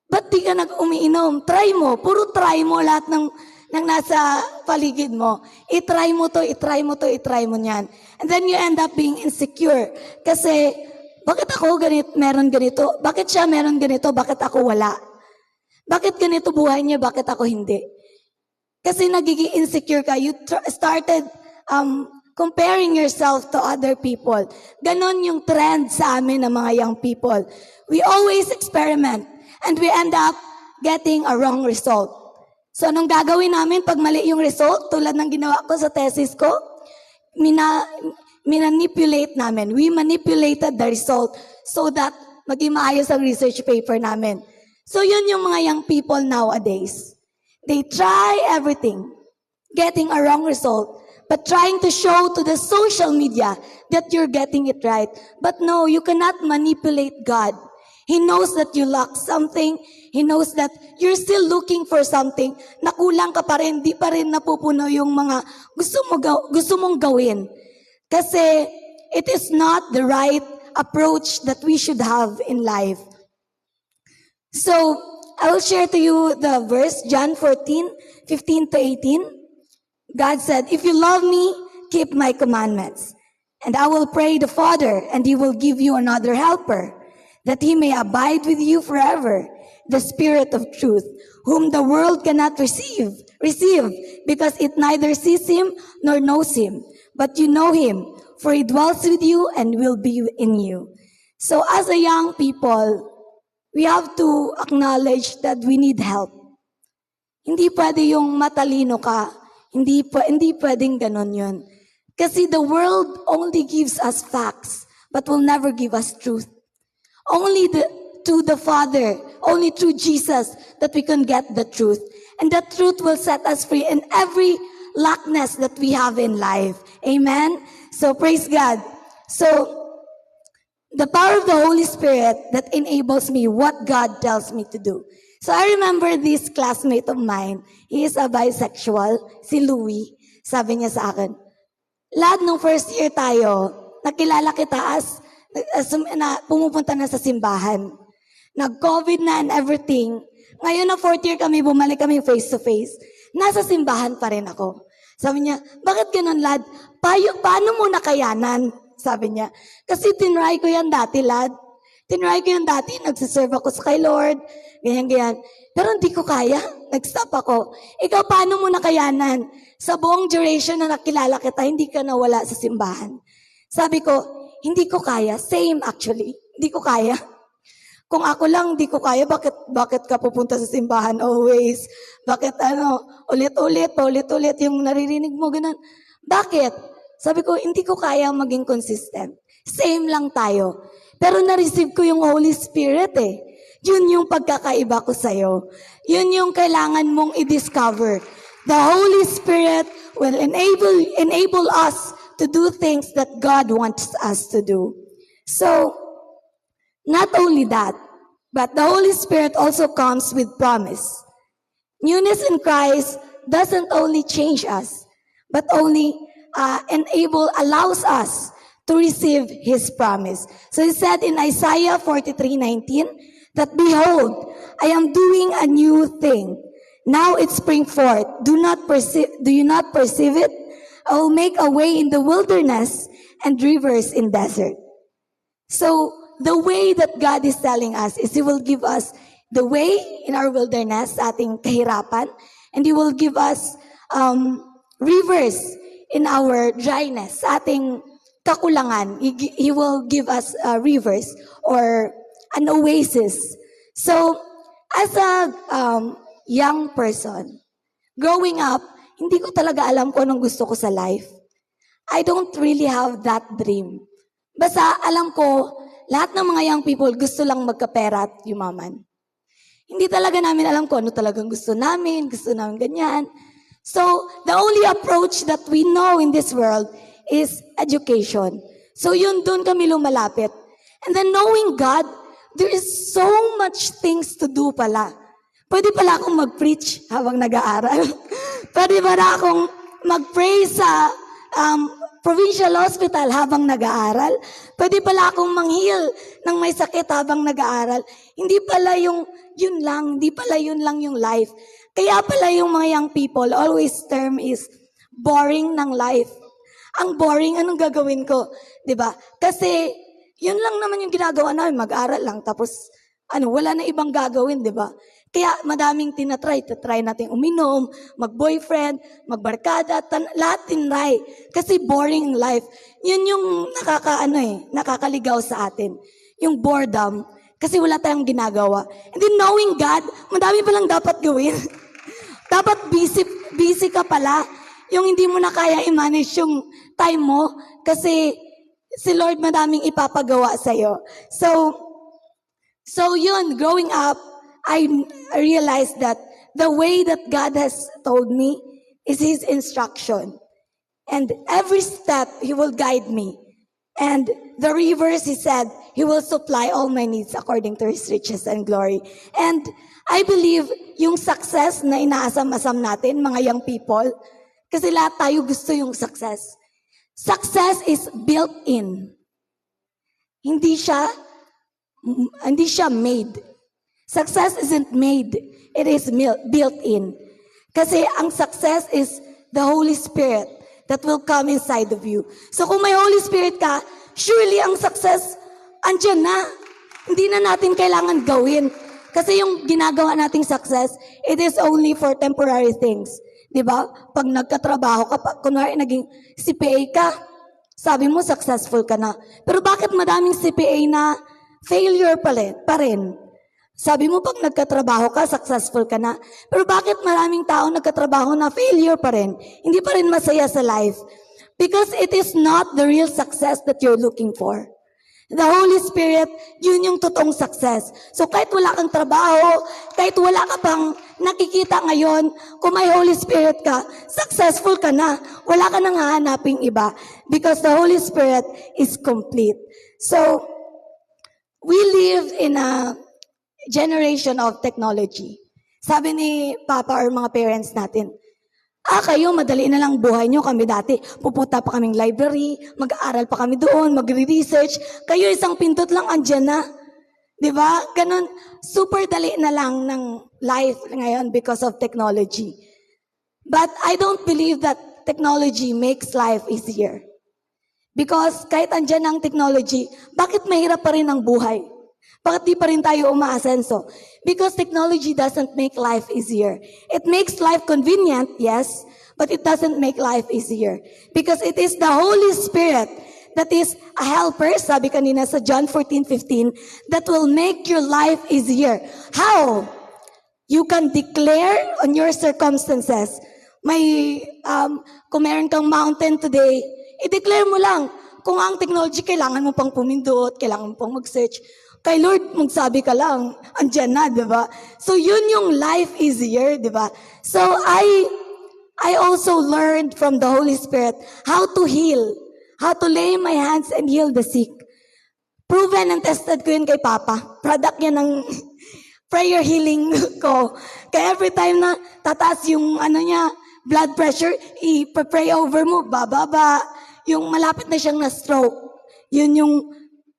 Ba't di ka nag-umiinom? Try mo. Puro try mo lahat ng nasa paligid mo. Itry mo to, itry mo to, itry mo niyan. And then you end up being insecure. Kasi, bakit ako meron ganito? Bakit siya meron ganito? Bakit ako wala? Bakit ganito buhay niya? Bakit ako hindi? Kasi nagiging insecure ka. You started comparing yourself to other people. Ganon yung trend sa amin ng mga young people. We always experiment and we end up getting a wrong result. So, anong gagawin namin pag mali yung result? Tulad ng ginawa ko sa thesis ko, manipulate namin. We manipulated the result so that maging maayos ang research paper namin. So, yun yung mga young people nowadays. They try everything, getting a wrong result, but trying to show to the social media that you're getting it right. But no, you cannot manipulate God. He knows that you lack something. He knows that you're still looking for something. Nakulang ka pa rin, di pa rin napupuno yung mga gusto mong gawin. Kasi it is not the right approach that we should have in life. So, I will share to you the verse, John 14:15 to 18. God said, "If you love me, keep my commandments. And I will pray the Father, and he will give you another helper, that he may abide with you forever, the Spirit of truth, whom the world cannot receive, because it neither sees him nor knows him. But you know him, for he dwells with you and will be in you." So as a young people, we have to acknowledge that we need help. Hindi pwede yung matalino ka. Hindi pwedeng ganon yun. Kasi the world only gives us facts, but will never give us truth. Only to the Father, only through Jesus, that we can get the truth. And that truth will set us free in every lackness that we have in life. Amen? So praise God. So, the power of the Holy Spirit that enables me what God tells me to do. So I remember this classmate of mine, he is a bisexual, si Louie, sabi niya sa akin, lahat nung first year tayo, nakilala kita as na pumupunta na sa simbahan. Nag-COVID na and everything. Ngayon na fourth year kami, bumalik kami face to face. Nasa simbahan pa rin ako. Sabi niya, bakit ganun, lad? Paano mo nakayanan? Sabi niya, kasi tinry ko yan dati, lad. Tinry ko yan dati, nagsiserve ako sa kay Lord, ganyan. Pero hindi ko kaya, nag-stop ako. Ikaw, paano mo nakayanan? Sa buong duration na nakilala kita, hindi ka nawala sa simbahan. Sabi ko, hindi ko kaya. Same actually, hindi ko kaya. Kung ako lang, hindi ko kaya, bakit ka pupunta sa simbahan always? Bakit ulit-ulit yung naririnig mo, ganun. Bakit? Sabi ko, hindi ko kaya maging consistent. Same lang tayo. Pero na-receive ko yung Holy Spirit eh. Yun yung pagkakaiba ko sa'yo. Yun yung kailangan mong i-discover. The Holy Spirit will enable us to do things that God wants us to do. So, not only that, but the Holy Spirit also comes with promise. Newness in Christ doesn't only change us, but only allows us to receive His promise. So He said in Isaiah 43:19 that, behold, I am doing a new thing. Now it spring forth. Do you not perceive it? I will make a way in the wilderness and rivers in desert. So, the way that God is telling us is He will give us the way in our wilderness, sa ating kahirapan, and He will give us rivers in our dryness, sa ating kakulangan. He will give us rivers or an oasis. So, as a young person, growing up, hindi ko talaga alam kung anong gusto ko sa life. I don't really have that dream. Basta alam ko, lahat ng mga young people gusto lang magkapera at yumaman. Hindi talaga namin alam kung ano talagang gusto namin ganyan. So, the only approach that we know in this world is education. So, yun, doon kami lumalapit. And then knowing God, there is so much things to do pala. Pwede pala akong mag-preach habang nag-aaral. Pwede pala akong mag-pray sa provincial hospital habang nag-aaral. Pwede pala akong manghil ng may sakit habang nag-aaral. Hindi pala yun lang yung life. Kaya pala yung mga young people always term is boring ng life. Ang boring, anong gagawin ko? 'Di ba? Kasi yun lang naman yung ginagawa namin, mag-aral lang tapos wala na ibang gagawin, 'di ba? Kaya madaming tinatry natin uminom, mag-boyfriend, magbarkada, lahat tinry. Kasi boring in life. Yun yung nakakaligaw sa atin. Yung boredom. Kasi wala tayong ginagawa. And then knowing God, madami palang dapat gawin. Dapat busy ka pala. Yung hindi mo na kaya i-manage yung time mo. Kasi si Lord madaming ipapagawa sa'yo. So yun, growing up, I realized that the way that God has told me is His instruction. And every step, He will guide me. And the rivers, He said, He will supply all my needs according to His riches and glory. And I believe yung success na inaasam-asam natin, mga young people, kasi lahat tayo gusto yung success. Success is built in. Hindi siya made. Success isn't made. It is built in. Kasi ang success is the Holy Spirit that will come inside of you. So kung may Holy Spirit ka, surely ang success, andyan na. Hindi na natin kailangan gawin. Kasi yung ginagawa nating success, it is only for temporary things. Diba? Pag nagkatrabaho ka, kunwari naging CPA ka, sabi mo successful ka na. Pero bakit madaming CPA na failure pa rin? Sabi mo, pag nagkatrabaho ka, successful ka na. Pero bakit maraming tao nagkatrabaho na failure pa rin? Hindi pa rin masaya sa life. Because it is not the real success that you're looking for. The Holy Spirit, yun yung totoong success. So kahit wala kang trabaho, kahit wala ka pang nakikita ngayon, kung may Holy Spirit ka, successful ka na. Wala ka nang hahanaping iba. Because the Holy Spirit is complete. So, we live in a generation of technology. Sabi ni Papa or mga parents natin, kayo, madali na lang buhay nyo. Kami dati, pupunta pa kaming library, mag-aaral pa kami doon, magre-research. Kayo, isang pindot lang, andyan na. Diba? Ganon, super dali na lang ng life ngayon because of technology. But I don't believe that technology makes life easier. Because kahit andyan ang technology, bakit mahirap pa rin ang buhay? Bakit di pa rin tayo umaasenso? Because technology doesn't make life easier. It makes life convenient, yes, but it doesn't make life easier. Because it is the Holy Spirit that is a helper, sabi kanina sa John 14:15, that will make your life easier. How? You can declare on your circumstances. Kung meron kang mountain today, i-declare mo lang. Kung ang technology, kailangan mo pang pumindot, kailangan mo pang mag-search. Kay Lord, magsabi ka lang, andyan na, di ba? So, yun yung life easier, di ba? So, I also learned from the Holy Spirit how to heal, how to lay my hands and heal the sick. Proven and tested ko yun kay Papa. Product yan ng prayer healing ko. Kaya every time na tataas yung blood pressure, i-pray over mo, bababa. Yung malapit na siyang na-stroke. Yun yung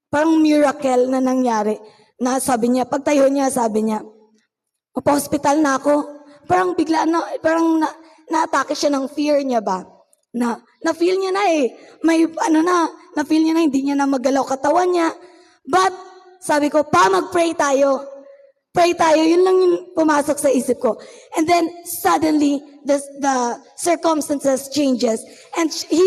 parang miracle na nangyari. Na sabi niya, pagtayo niya, sabi niya, pa-hospital na ako. Parang bigla na-atake siya ng fear niya ba? Na-feel niya na na-feel niya na, hindi niya na magalaw katawan niya. But, sabi ko, mag-pray tayo. Pray tayo, yun lang yung pumasok sa isip ko. And then, suddenly, the circumstances changes. And he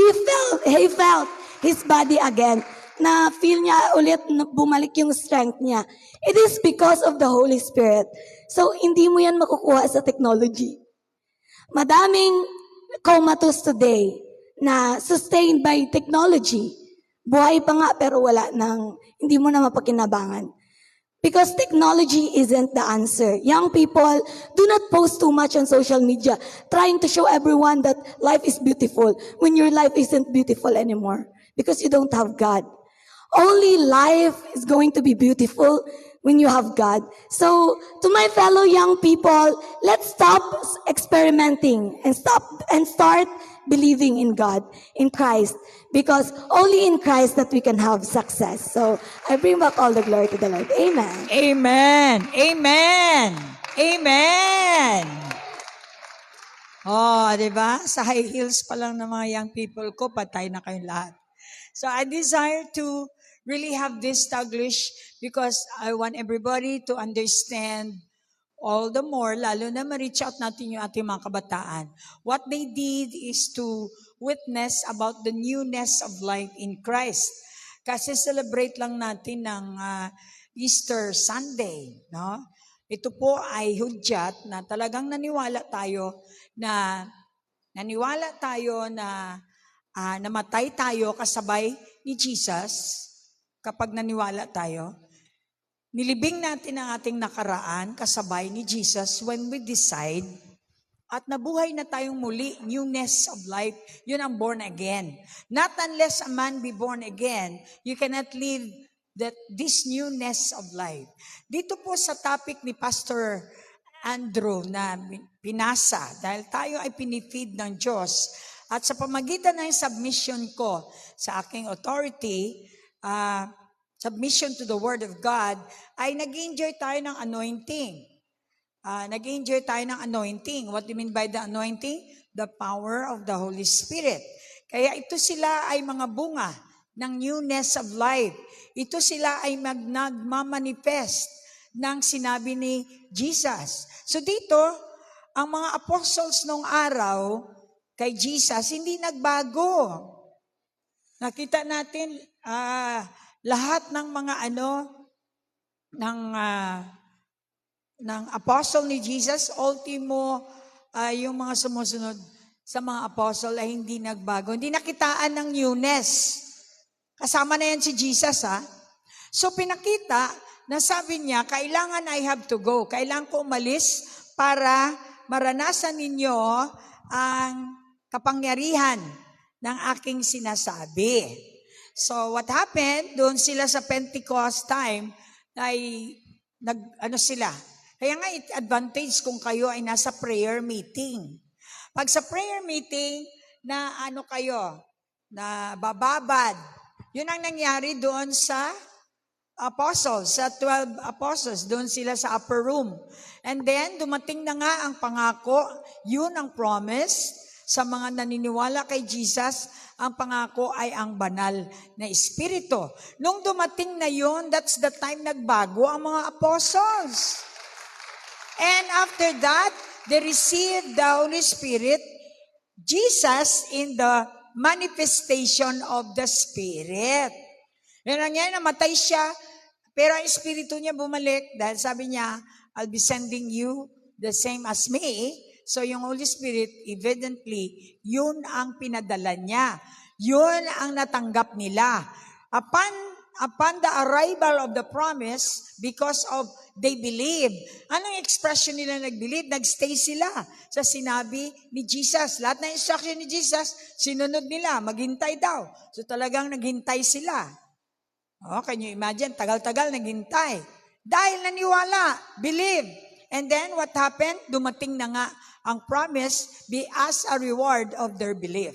felt his body again. Na feel niya ulit na bumalik yung strength niya. It is because of the Holy Spirit. So, hindi mo yan makukuha sa technology. Madaming comatose today na sustained by technology. Buhay pa nga pero hindi mo na mapakinabangan. Because technology isn't the answer. Young people, do not post too much on social media trying to show everyone that life is beautiful when your life isn't beautiful anymore because you don't have God. Only life is going to be beautiful when you have God. So, to my fellow young people, let's stop experimenting and start believing in God, in Christ, because only in Christ that we can have success. So, I bring back all the glory to the Lord. Amen. Amen. Amen. Amen. Oh, di ba? Sa high heels pa lang ng mga young people ko, patay na kayong lahat. So, I desire to really have this established because I want everybody to understand all the more, lalo na ma-reach out natin yung ating mga kabataan. What they did is to witness about the newness of life in Christ. Kasi celebrate lang natin ng Easter Sunday, no? Ito po ay hudyat na talagang naniwala tayo na namatay tayo kasabay ni Jesus. Kapag naniwala tayo, nilibing natin ang ating nakaraan kasabay ni Jesus when we decide at nabuhay na tayong muli, newness of life, yun ang born again. Not unless a man be born again, you cannot live this newness of life. Dito po sa topic ni Pastor Andrew na pinasa, dahil tayo ay pinifeed ng Diyos, at sa pamagitan ng submission ko sa aking authority, submission to the Word of God, ay nag-enjoy tayo ng anointing. Nag-enjoy tayo ng anointing. What do you mean by the anointing? The power of the Holy Spirit. Kaya ito sila ay mga bunga ng newness of life. Ito sila ay nagmamanifest ng sinabi ni Jesus. So dito, ang mga apostles nung araw kay Jesus, hindi nagbago. Nakita natin, lahat ng mga ng apostle ni Jesus, ultimo, yung mga sumusunod sa mga apostle ay hindi nagbago. Hindi nakitaan ng newness. Kasama na yan si Jesus, ha? So, pinakita na sabi niya, kailangan I have to go. Kailangan ko umalis para maranasan ninyo ang kapangyarihan ng aking sinasabi. So, what happened? Doon sila sa Pentecost time, ay ano sila. Kaya nga advantage kung kayo ay nasa prayer meeting. Pag sa prayer meeting na ano kayo, na bababad, yun ang nangyari doon sa apostles, sa 12 apostles, doon sila sa upper room. And then, dumating na nga ang pangako, yun ang promise sa mga naniniwala kay Jesus, ang pangako ay ang banal na Espiritu. Nung dumating na yun, that's the time nagbago ang mga apostles. And after that, they received the Holy Spirit, Jesus in the manifestation of the Spirit. Yan ang yan, namatay siya, pero ang Espiritu niya bumalik dahil sabi niya, I'll be sending you the same as me. So yung Holy Spirit, evidently, yun ang pinadala niya. Yun ang natanggap nila. Upon the arrival of the promise, because of they believe. Anong expression nila nag-believe? Nag-stay sila sa sinabi ni Jesus. Lahat ng instruction ni Jesus, sinunod nila, maghintay daw. So talagang naghintay sila. Oh, can you imagine? Tagal-tagal naghintay. Dahil naniwala, believe. And then what happened? Dumating na nga ang promise, be as a reward of their belief.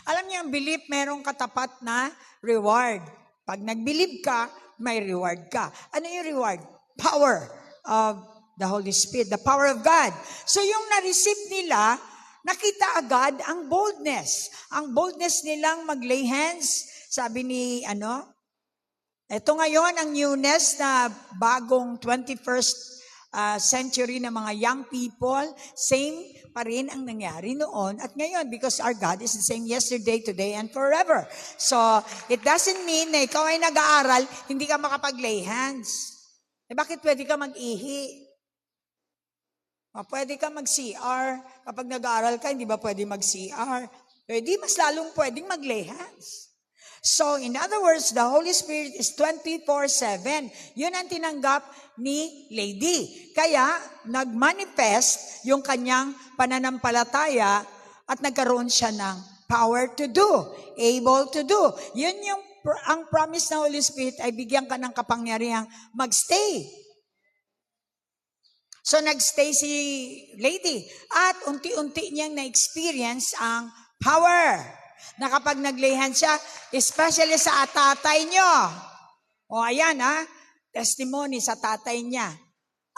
Alam niyo, ang belief merong katapat na reward. Pag nag-believe ka, may reward ka. Ano yung reward? Power of the Holy Spirit, the power of God. So yung na-receive nila, nakita agad ang boldness. Ang boldness nilang mag-lay hands. Sabi ni, ito ngayon ang newness na bagong 21st century ng mga young people, same pa rin ang nangyari noon at ngayon because our God is the same yesterday, today, and forever. So, it doesn't mean na ikaw ay nag-aaral, hindi ka makapag-lay hands. Eh, bakit pwede ka mag-ihi? Pwede ka mag-CR. Kapag nag-aaral ka, hindi ba pwede mag-CR? Pwede, mas lalong pwedeng mag-lay hands. So, in other words, the Holy Spirit is 24/7. Yun ang tinanggap ni Lady. Kaya, nag-manifest yung kanyang pananampalataya at nagkaroon siya ng power to do, able to do. Yun yung ang promise ng Holy Spirit ay bigyan ka ng kapangyarihang magstay. So, nagstay si Lady at unti-unti niyang na-experience ang power na kapag naglayhan siya, especially sa tatay niyo. O ayan testimony sa tatay niya.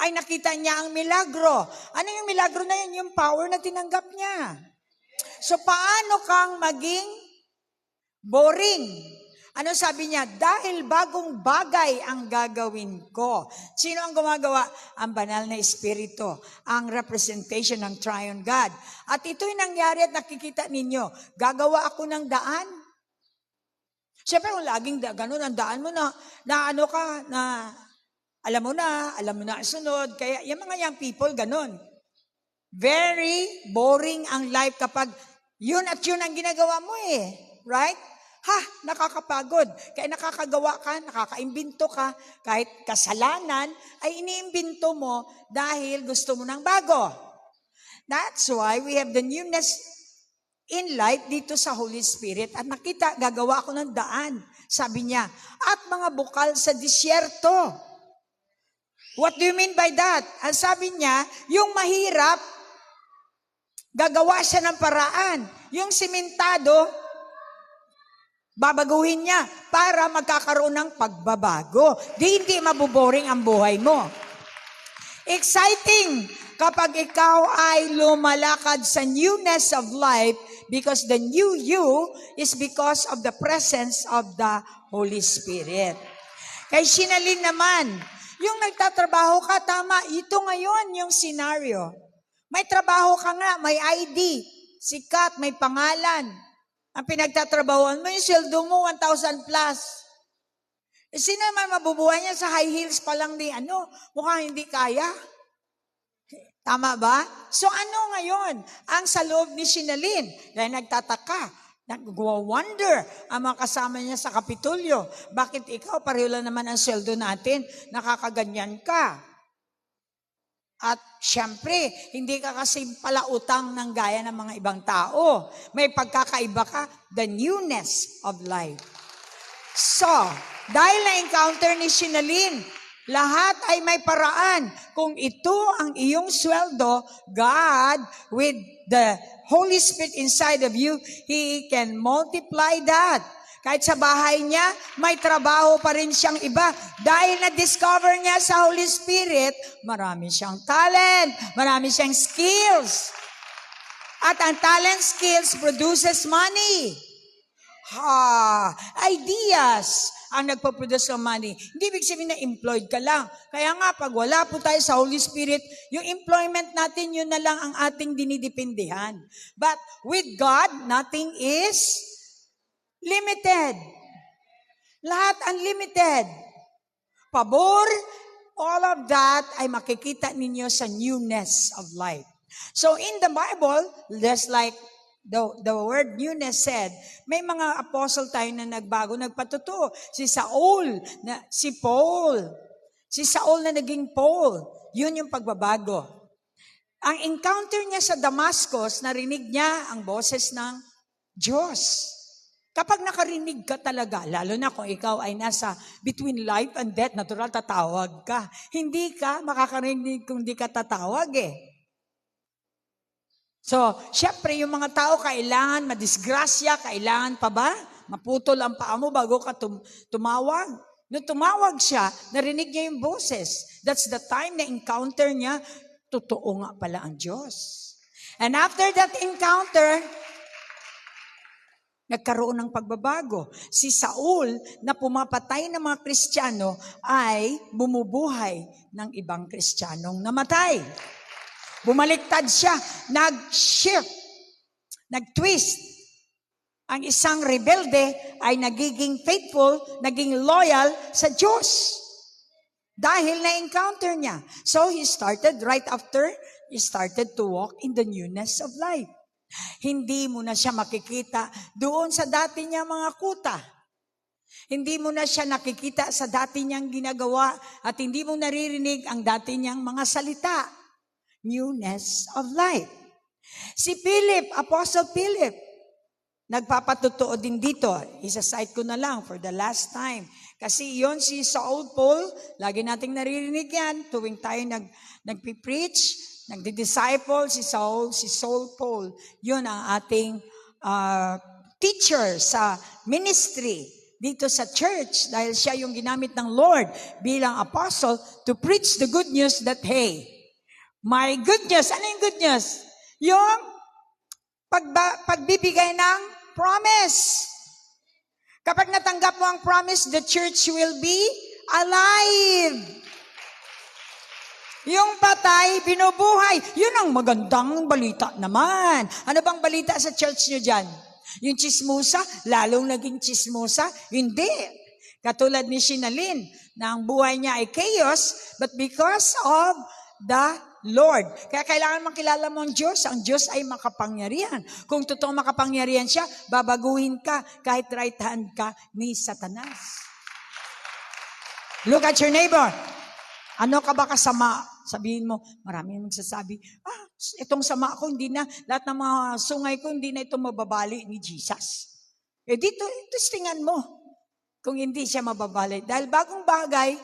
Ay nakita niya ang milagro. Ano yung milagro na yun? Yung power na tinanggap niya. So paano kang maging boring? Ano sabi niya? Dahil bagong bagay ang gagawin ko. Sino ang gumagawa? Ang banal na Espiritu. Ang representation ng Triune God. At ito'y nangyari at nakikita ninyo. Gagawa ako ng daan. Siyempre, kung laging ganun ang daan mo na alam mo na ang sunod. Kaya yung mga young people, ganun. Very boring ang life kapag yun at yun ang ginagawa mo Right? Nakakapagod. Kaya nakakagawa ka, nakakaimbento ka, kahit kasalanan, ay iniimbento mo dahil gusto mo ng bago. That's why we have the newness in life dito sa Holy Spirit. At nakita, gagawa ako ng daan, sabi niya, at mga bukal sa disyerto. What do you mean by that? Ang sabi niya, yung mahirap, gagawa siya ng paraan. Yung simentado, babaguhin niya para magkakaroon ng pagbabago. Hindi mabuboring ang buhay mo. Exciting kapag ikaw ay lumalakad sa newness of life because the new you is because of the presence of the Holy Spirit. Kay Shinalyn naman, yung nagtatrabaho ka, tama, ito ngayon yung scenario. May trabaho ka nga, may ID, sikat, may pangalan. Ang pinagtatrabahoan mo, yung sweldo mo, 1,000 plus. Sino naman mabubuhay niya sa high heels pa lang mukhang hindi kaya. Tama ba? So ano ngayon? Ang sa loob ni Shinalyn, dahil nagtataka, nag-wonder ang mga kasama niya sa Kapitolyo. Bakit ikaw, pareho lang naman ang sweldo natin, nakakaganyan ka? At syempre, hindi ka kasi palautang ng gaya ng mga ibang tao. May pagkakaiba ka, the newness of life. So, Dahil na-encounter ni Shinalin, lahat ay may paraan. Kung ito ang iyong sweldo, God, with the Holy Spirit inside of you, He can multiply that. Kahit sa bahay niya, may trabaho pa rin siyang iba. Dahil na-discover niya sa Holy Spirit, marami siyang talent, marami siyang skills. At ang talent skills produces money. Ideas ang nagpo-produce ng money. Hindi ibig sabihin na employed ka lang. Kaya nga, pag wala po tayo sa Holy Spirit, yung employment natin, yun na lang ang ating dinidependihan. But with God, nothing is limited. Lahat unlimited. Pabor, all of that ay makikita ninyo sa newness of life. So in the Bible, just like the word newness said, may mga apostle tayo na nagbago, nagpatuto. Si Saul na naging Paul. Yun yung pagbabago. Ang encounter niya sa Damascus, narinig niya ang boses ng Diyos. Kapag nakarinig ka talaga, lalo na kung ikaw ay nasa between life and death, natural tatawag ka. Hindi ka makakarinig kung di ka tatawag eh. So, syempre, yung mga tao kailangan madisgrasya, kailangan pa ba? Maputol ang paa mo bago ka tumawag. Nung tumawag siya, narinig niya yung boses. That's the time na encounter niya, totoo nga pala ang Diyos. And after that encounter, nagkaroon ng pagbabago. Si Saul na pumapatay ng mga Kristiyano ay bumubuhay ng ibang Kristiyanong namatay. Bumaliktad siya, nag-shift, nag-twist. Ang isang rebelde ay nagiging faithful, naging loyal sa Diyos. Dahil na-encounter niya. So he started to walk in the newness of life. Hindi mo na siya makikita doon sa dati niya mga kuta. Hindi mo na siya nakikita sa dati niyang ginagawa at hindi mo naririnig ang dati niyang mga salita. Newness of life. Si Philip, Apostle Philip, nagpapatutuo din dito. Isa-cite ko na lang for the last time. Kasi yon si Saul Paul, lagi nating naririnig yan tuwing tayo nagpipreach, nagdi-disciple, si Saul Paul. Yun ang ating teacher sa ministry dito sa church dahil siya yung ginamit ng Lord bilang apostle to preach the good news that, hey, my good news. Ano yung good news? Yung pagbibigay ng promise. Kapag natanggap mo ang promise, the church will be alive. Yung patay, binubuhay. Yun ang magandang balita naman. Ano bang balita sa church nyo dyan? Yung chismusa, lalong naging chismusa? Hindi. Katulad ni Shinalin, na ang buhay niya ay chaos, but because of the Lord. Kaya kailangan makilala mo ang Diyos ay makapangyarihan. Kung totoong makapangyarihan siya, babaguhin ka kahit right hand ka ni Satanas. Look at your neighbor. Ano ka ba kasama? Sabihin mo, marami magsasabi, itong sama ko, hindi na, lahat ng mga sungay ko, hindi na ito mababali ni Jesus. Dito, testingan mo kung hindi siya mababali. Dahil bagong bagay,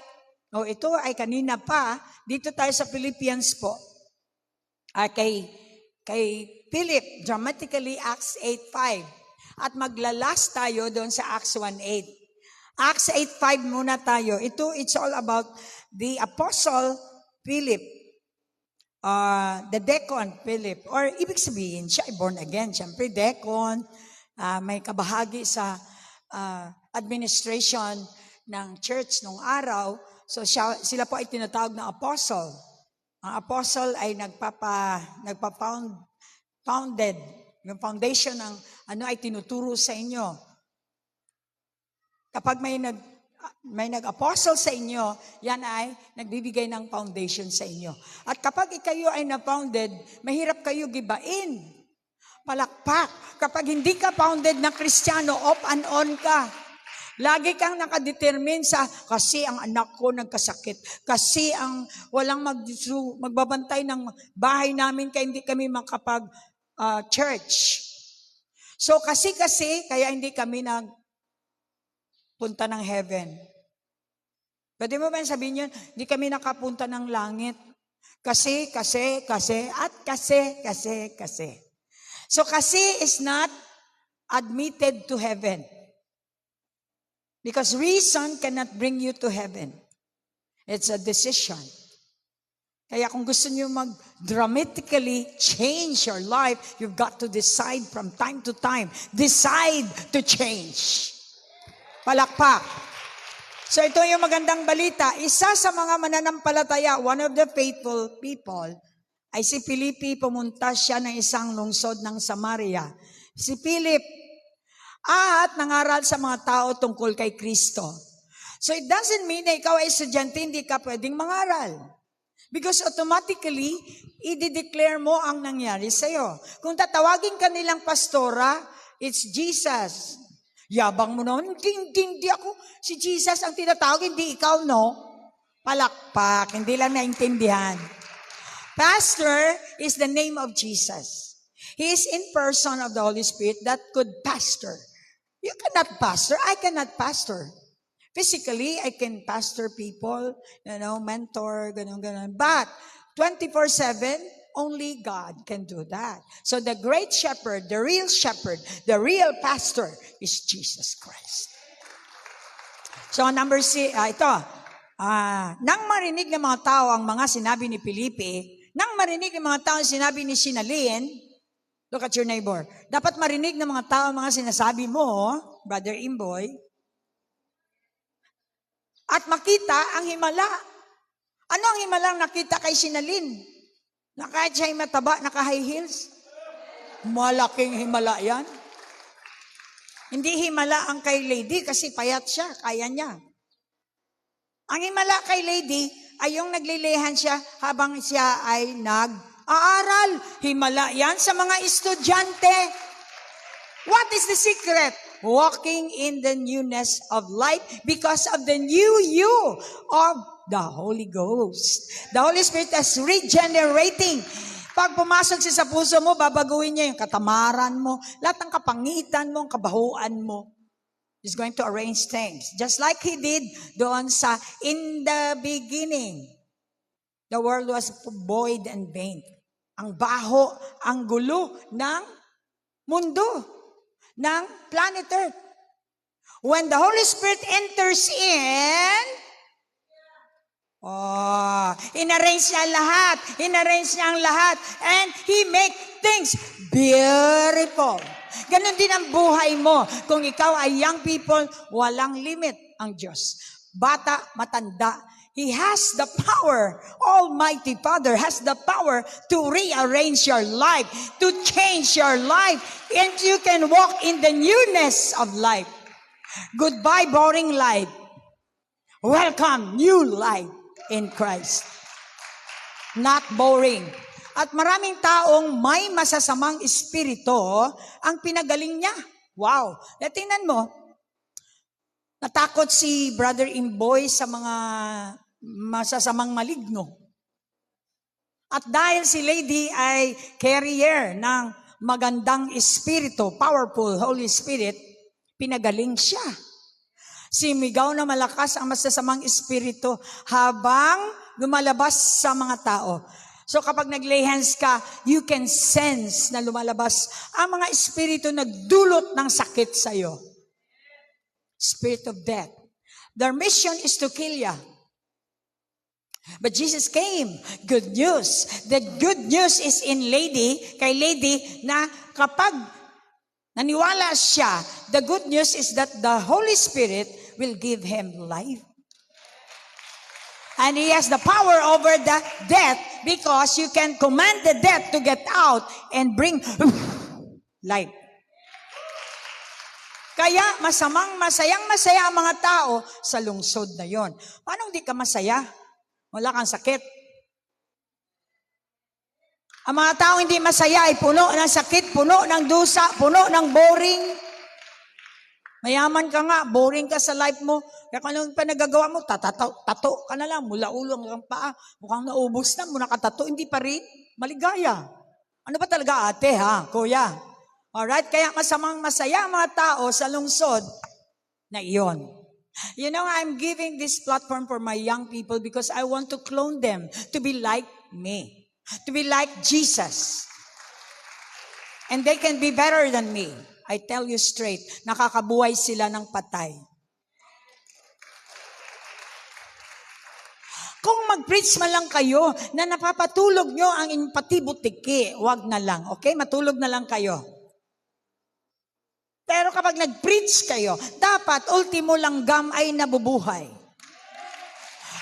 ito ay kanina pa, dito tayo sa Philippians po. Kay Philip, dramatically Acts 8:5. At maglalas tayo doon sa Acts 1:8. Acts 8:5 muna tayo. It's all about the Apostle Philip. The deacon Philip. Or ibig sabihin, siya ay born again. Siyempre, deacon, may kabahagi sa administration ng church nung araw. So sila po ay tinatawag na apostle. Ang apostle ay founded. Yung foundation ng ay tinuturo sa inyo. Kapag may nag-apostle sa inyo, yan ay nagbibigay ng foundation sa inyo. At kapag kayo ay na-founded, mahirap kayo gibain. Palakpak. Kapag hindi ka founded na Kristiyano, off and on ka. Lagi kang nakadetermine kasi ang anak ko nagkasakit. Kasi ang walang magbabantay ng bahay namin kaya hindi kami makapag-church. So kasi, kaya hindi kami punta ng heaven. Pwede mo ba sabihin yun? Hindi kami nakapunta ng langit. Kasi. So kasi is not admitted to heaven. Because reason cannot bring you to heaven. It's a decision. Kaya kung gusto niyo mag-dramatically change your life, you've got to decide from time to time. Decide to change. Palakpak. So ito yung magandang balita. Isa sa mga mananampalataya, one of the faithful people, ay si Felipe. Pumunta siya ng isang lungsod ng Samaria. Si Philip, at nangaral sa mga tao tungkol kay Kristo. So it doesn't mean na ikaw ay estudyante, hindi ka pwedeng mangaral. Because automatically, i-declare mo ang nangyari sa'yo. Kung tatawagin ka nilang pastora, it's Jesus. Yabang mo na, hindi ako. Si Jesus ang tinatawag, hindi ikaw, no? Palakpak, hindi lang naintindihan. Pastor is the name of Jesus. He is in person of the Holy Spirit that could pastor. You cannot pastor. I cannot pastor. Physically, I can pastor people, mentor, ganun. But 24/7, only God can do that. So the great shepherd, the real pastor is Jesus Christ. So number 6, ito. Nang marinig ng mga tao ang mga sinabi ni Felipe, nang marinig ng mga tao ang sinabi ni Sinalin, look at your neighbor. Dapat marinig ng mga tao ang mga sinasabi mo, Brother Imboy, at makita ang himala. Ano ang himalang nakita kay Sinalin? Na kahit siya'y mataba, naka-high heels. Malaking himala yan. Hindi himala ang kay lady kasi payat siya, kaya niya. Ang himala kay lady ay yung naglilihan siya habang siya ay nag-aaral. Himala yan sa mga estudyante. What is the secret? Walking in the newness of life because of the new you of the Holy Ghost. The Holy Spirit is regenerating. Pag pumasok siya sa puso mo, babaguhin niya yung katamaran mo, lahat ng kapangitan mo, kabahuan mo. He's going to arrange things. Just like He did doon sa in the beginning. The world was void and vain. Ang baho, ang gulo ng mundo, ng planet Earth. When the Holy Spirit enters in, inarrange niya lahat. Inarrange niya ang lahat. And He make things beautiful. Ganon din ang buhay mo. Kung ikaw ay young people, walang limit ang Diyos. Bata, matanda, He has the power. Almighty Father has the power to rearrange your life, to change your life, and you can walk in the newness of life. Goodbye, boring life. Welcome, new life in Christ. Not boring. At maraming taong may masasamang espiritu ang pinagaling niya. Wow. Tingnan mo, natakot si Brother Imboy sa mga masasamang maligno. At dahil si Lady ay carrier ng magandang espiritu, powerful Holy Spirit, pinagaling siya. Simigaw na malakas ang masasamang espiritu habang lumalabas sa mga tao. So kapag nag-lay hands ka, you can sense na lumalabas ang mga espiritu nagdulot ng sakit sa iyo. Spirit of death. Their mission is to kill you. But Jesus came. Good news. The good news is in kay Lady, na kapag naniwala siya, the good news is that the Holy Spirit will give him life. And He has the power over the death because you can command the death to get out and bring life. Kaya masayang-masaya ang mga tao sa lungsod na yon. Paano hindi ka masaya? Wala kang sakit. Ang mga tao hindi masaya ay puno ng sakit, puno ng dusa, puno ng boring. Mayaman ka nga, boring ka sa life mo. Kaya kung anong panagagawa mo, tato ka na lang, mula ulo hanggang paa. Mukhang naubos na, muna ka tato, hindi pa rin maligaya. Ano ba talaga ate ha, kuya? Alright, kaya masamang masaya ang mga tao sa lungsod na iyon. You know, I'm giving this platform for my young people because I want to clone them to be like me, to be like Jesus. And they can be better than me. I tell you straight, nakakabuhay sila ng patay. Kung mag-preach man lang kayo na napapatulog nyo ang inyong patibutiki, wag na lang, okay? Matulog na lang kayo. Pero kapag nag-preach kayo, dapat ultimo langgam ay nabubuhay.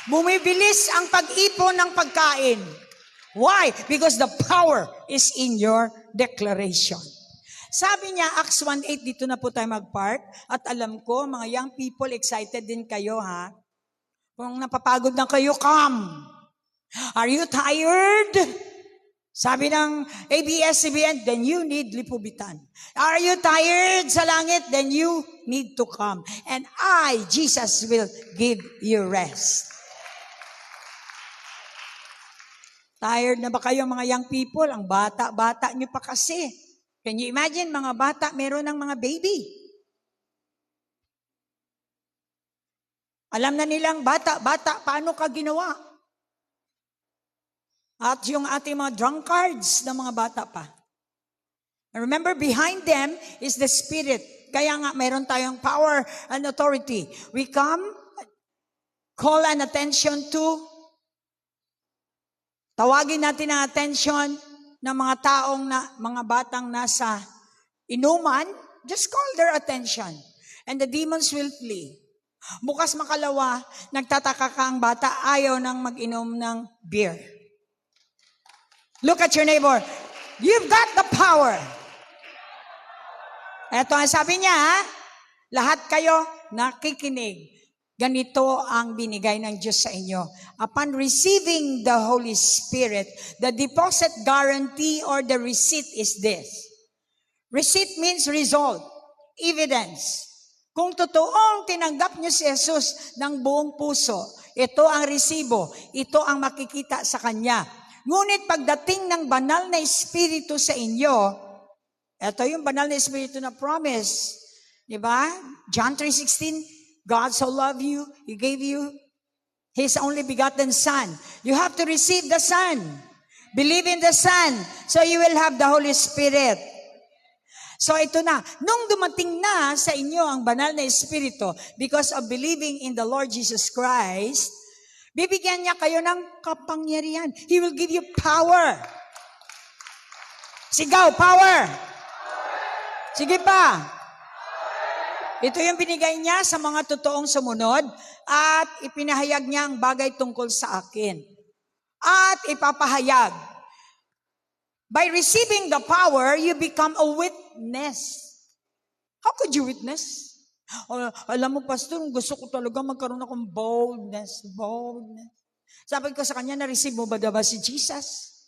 Bumibilis ang pag-ipon ng pagkain. Why? Because the power is in your declaration. Sabi niya, Acts 1:8, dito na po tayo mag-park. At alam ko, mga young people, excited din kayo, ha? Kung napapagod na kayo, come. Are you tired? Sabi ng ABS-CBN, then you need lipubitan. Are you tired sa langit? Then you need to come. And I, Jesus, will give you rest. Tired na ba kayo mga young people? Ang bata-bata nyo pa kasi. Can you imagine mga bata meron ng mga baby? Alam na nilang bata-bata paano ka ginawa? At yung ating mga drunkards na mga bata pa. And remember, behind them is the Spirit. Kaya nga, mayroon tayong power and authority. We come, call an attention to, tawagin natin ang attention ng mga taong, mga batang nasa inuman, just call their attention. And the demons will flee. Bukas makalawa, nagtataka ka ang bata, ayaw nang mag-inom ng beer. Look at your neighbor. You've got the power. Ito ang sabi niya, ha? Lahat kayo nakikinig. Ganito ang binigay ng Diyos sa inyo. Upon receiving the Holy Spirit, the deposit guarantee or the receipt is this. Receipt means result, evidence. Kung totoong tinanggap niyo si Jesus ng buong puso, ito ang resibo, ito ang makikita sa Kanya. Ngunit pagdating ng banal na Espiritu sa inyo, ito yung banal na Espiritu na promise. Diba? John 3:16, God so loved you, He gave you His only begotten Son. You have to receive the Son. Believe in the Son, so you will have the Holy Spirit. So ito na, nung dumating na sa inyo ang banal na Espiritu, because of believing in the Lord Jesus Christ, bibigyan niya kayo ng kapangyarihan. He will give you power. Sigaw, power. Sige pa. Ito yung binigay niya sa mga totoong sumunod at ipinahayag niya ang bagay tungkol sa akin. At ipapahayag. By receiving the power, you become a witness. How could you witness? Alam mo, Pastor, gusto ko talaga magkaroon akong boldness. Sabi ko sa kanya, na-receive mo ba si Jesus?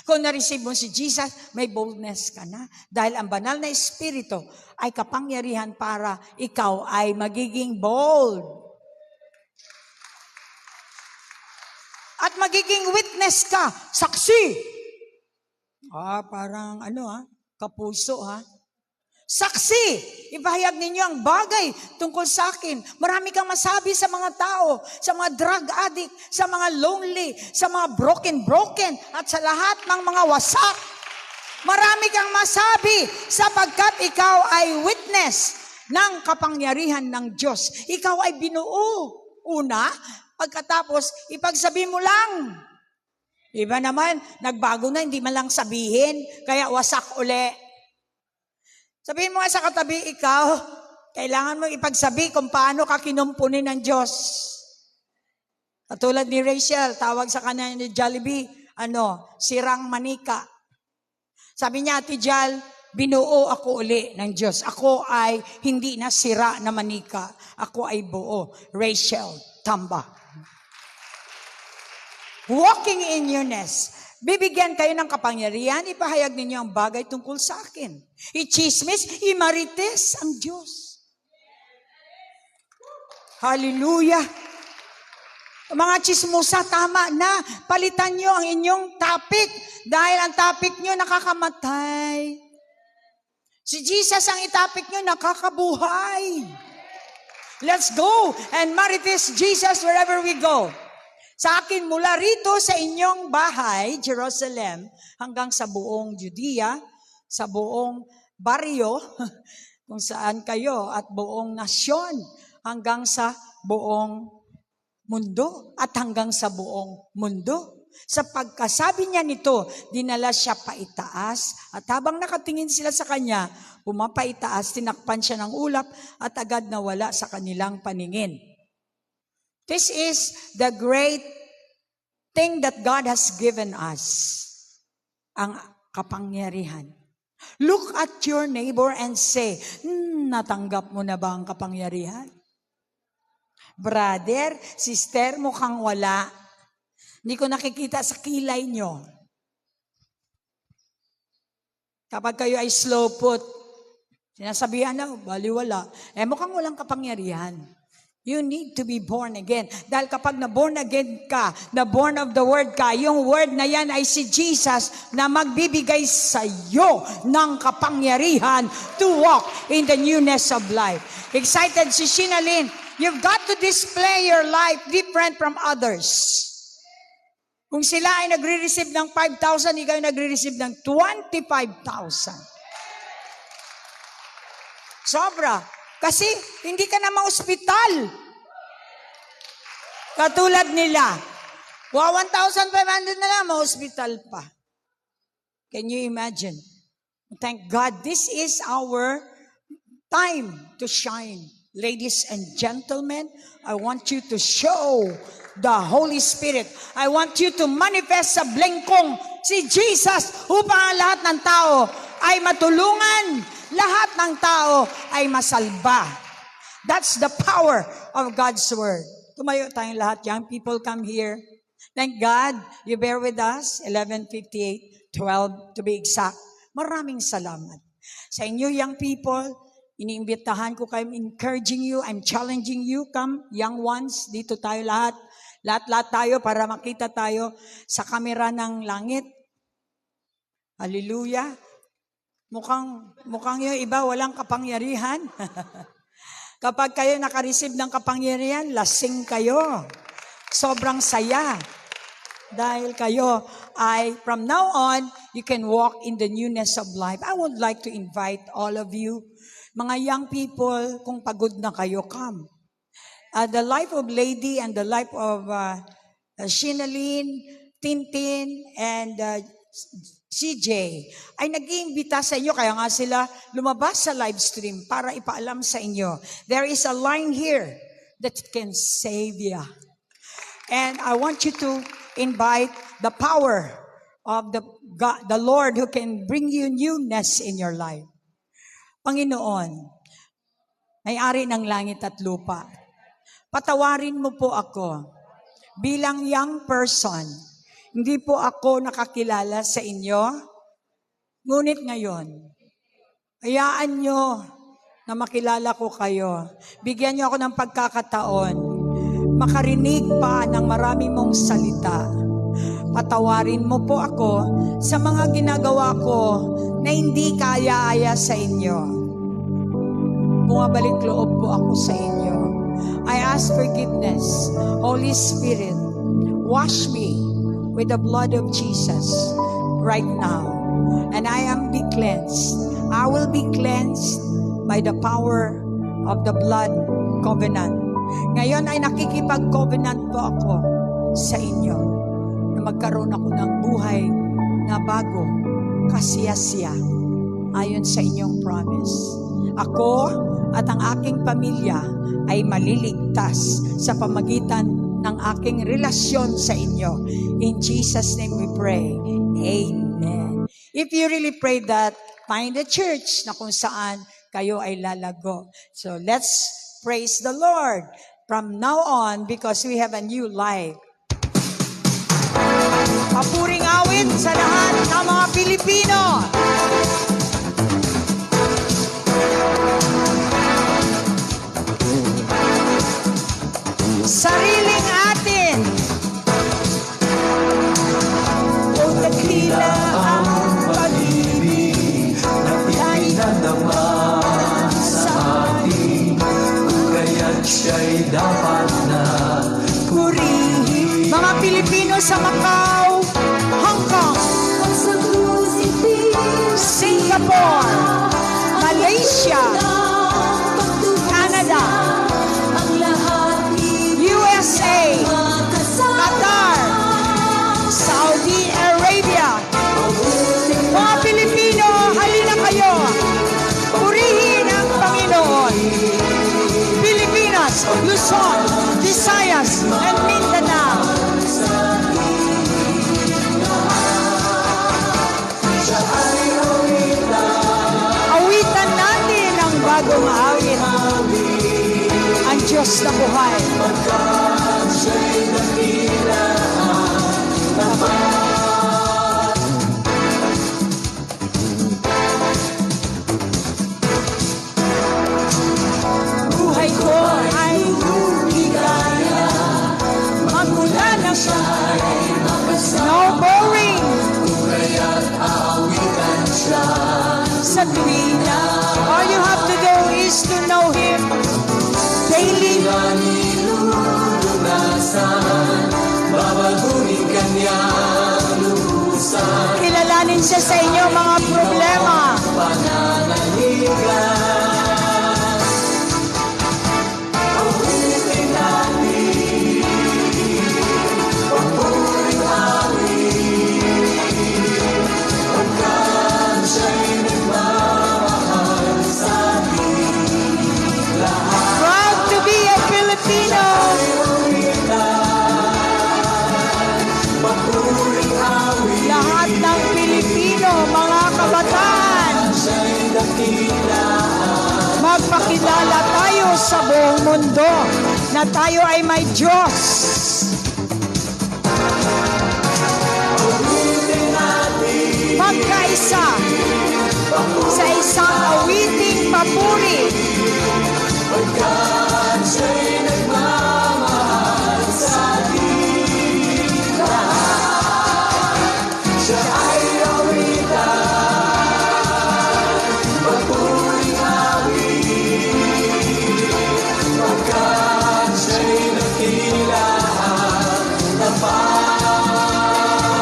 Kung na-receive mo si Jesus, may boldness ka na. Dahil ang banal na Espiritu ay kapangyarihan para ikaw ay magiging bold. At magiging witness ka, saksi. Parang kapuso Saksi, ipahayag ninyo ang bagay tungkol sa akin. Marami kang masabi sa mga tao, sa mga drug addict, sa mga lonely, sa mga broken, at sa lahat ng mga wasak. Marami kang masabi sapagkat ikaw ay witness ng kapangyarihan ng Diyos. Ikaw ay binuo. Una, pagkatapos, ipagsabi mo lang. Iba naman, nagbago na, hindi man lang sabihin, kaya wasak uli. Sabihin mo nga sa katabi, ikaw, kailangan mo ipagsabi kung paano ka kinumpunin ng Diyos. Katulad ni Rachel, tawag sa kanya ni Jollibee, sirang manika. Sabi niya, Ate Jal, binuo ako uli ng Diyos. Ako ay hindi na sira na manika. Ako ay buo. Rachel, tamba. Walking in newness. Bibigyan kayo ng kapangyarihan, ipahayag ninyo ang bagay tungkol sa akin. I-chismis, imarites ang Diyos. Hallelujah! Mga chismosa, tama na. Palitan nyo ang inyong topic dahil ang topic nyo nakakamatay. Si Jesus ang itapik nyo, nakakabuhay. Let's go and marites Jesus wherever we go. Sa akin, mula rito sa inyong bahay, Jerusalem, hanggang sa buong Judea, sa buong baryo, kung saan kayo, at buong nasyon, hanggang sa buong mundo, at hanggang sa buong mundo. Sa pagkasabi niya nito, dinala siya paitaas, at habang nakatingin sila sa kanya, pumapaitaas, tinakpan siya ng ulap, at agad nawala sa kanilang paningin. This is the great thing that God has given us, ang kapangyarihan. Look at your neighbor and say, natanggap mo na ba ang kapangyarihan? Brother, sister, mukhang wala. Hindi ko nakikita sa kilay nyo. Kapag kayo ay slow put, sinasabihan na, baliwala. Mukhang walang kapangyarihan. You need to be born again. Dahil kapag na-born again ka, na-born of the Word ka, yung Word na yan ay si Jesus na magbibigay sa iyo ng kapangyarihan to walk in the newness of life. Excited si Shinalyn, you've got to display your life different from others. Kung sila ay nagre-receive ng 5,000, ikaw ay nagre-receive ng 25,000. Sobra. Kasi hindi ka na ma-hospital. Katulad nila. 1,500 na lang, ma-hospital pa. Can you imagine? Thank God, this is our time to shine. Ladies and gentlemen, I want you to show the Holy Spirit. I want you to manifest sa blengkong si Jesus upang ang lahat ng tao ay matulungan. Lahat ng tao ay masalba. That's the power of God's Word. Tumayo tayong lahat. Young people, come here. Thank God, you bear with us. 11:58, 12 to be exact. Maraming salamat. Sa inyo, young people, iniimbitahan ko kayo, I'm encouraging you, I'm challenging you. Come, young ones, dito tayo lahat. Lahat-lahat tayo para makita tayo sa kamera ng langit. Hallelujah. Mukhang yung iba walang kapangyarihan. Kapag kayo nakareceive ng kapangyarihan, lasing kayo. Sobrang saya. Dahil kayo ay, from now on, you can walk in the newness of life. I would like to invite all of you, mga young people, kung pagod na kayo, come. The life of Lady and the life of Shinalyn, Tintin, and CJ ay nag-iimbita sa inyo, kaya nga sila lumabas sa live stream para ipaalam sa inyo. There is a line here that can save you. And I want you to invite the power of the God, the Lord who can bring you newness in your life. Panginoon, may-ari ng langit at lupa, patawarin mo po ako bilang young person. Hindi po ako nakakilala sa inyo. Ngunit ngayon, hayaan nyo na makilala ko kayo. Bigyan nyo ako ng pagkakataon. Makarinig pa ng marami mong salita. Patawarin mo po ako sa mga ginagawa ko na hindi kaya-aya sa inyo. Bumabalik loob po ako sa inyo. I ask forgiveness. Holy Spirit, wash me with the blood of Jesus right now. And I am be cleansed. I will be cleansed by the power of the blood covenant. Ngayon ay nakikipag-covenant po ako sa inyo na magkaroon ako ng buhay na bago, kasiyasiya, ayon sa inyong promise. Ako at ang aking pamilya ay maliligtas sa pamagitan ng aking relasyon sa inyo. In Jesus' name we pray. Amen. If you really pray that, find a church na kung saan kayo ay lalago. So let's praise the Lord from now on because we have a new life. Papuring awit sa lahat ng mga Pilipino. Sariling atin. O dakila ang pag-ibig na pinadama sa atin. Kaya't Macau, Hong Kong, Singapore, Malaysia, Canada, USA, Qatar, Saudi Arabia. Mga Pilipino, halina kayo. Purihin ang Panginoon. Pilipinas, Luzon, Visayas, and Mindanao. Awitan natin ang bagong awit. Ang Diyos na buhay. Buhay ko ay ligaya, magmula ng no boring. Sa tuwina, all you have to do is to know Him daily. Kilalanin siya sa inyo mga problema. Proud to be a Filipino. Lahat ng Pilipino, mga kabataan, magpakilala tayo sa buong mundo na tayo ay may Diyos. Magkaisa sa isang awiting papuri.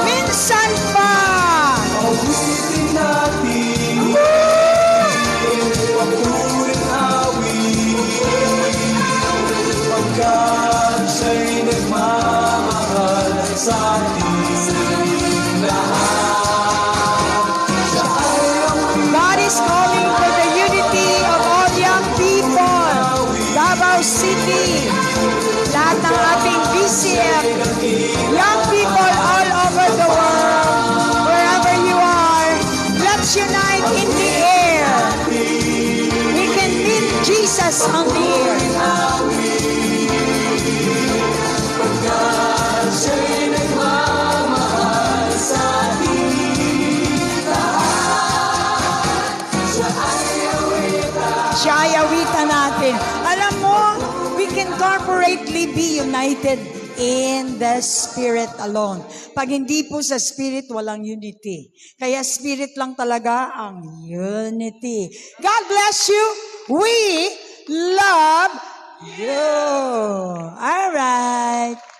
Minsan pa. God is calling for the unity of all young people. Davao City, lahat ng ating BCF, young people all over the world, wherever you are, let's unite in the air. We can meet Jesus on the air. Siya ay awitan natin. Alam mo, we can corporately be united in the Spirit alone. Pag hindi po sa Spirit, walang unity. Kaya Spirit lang talaga ang unity. God bless you. We love you. All right.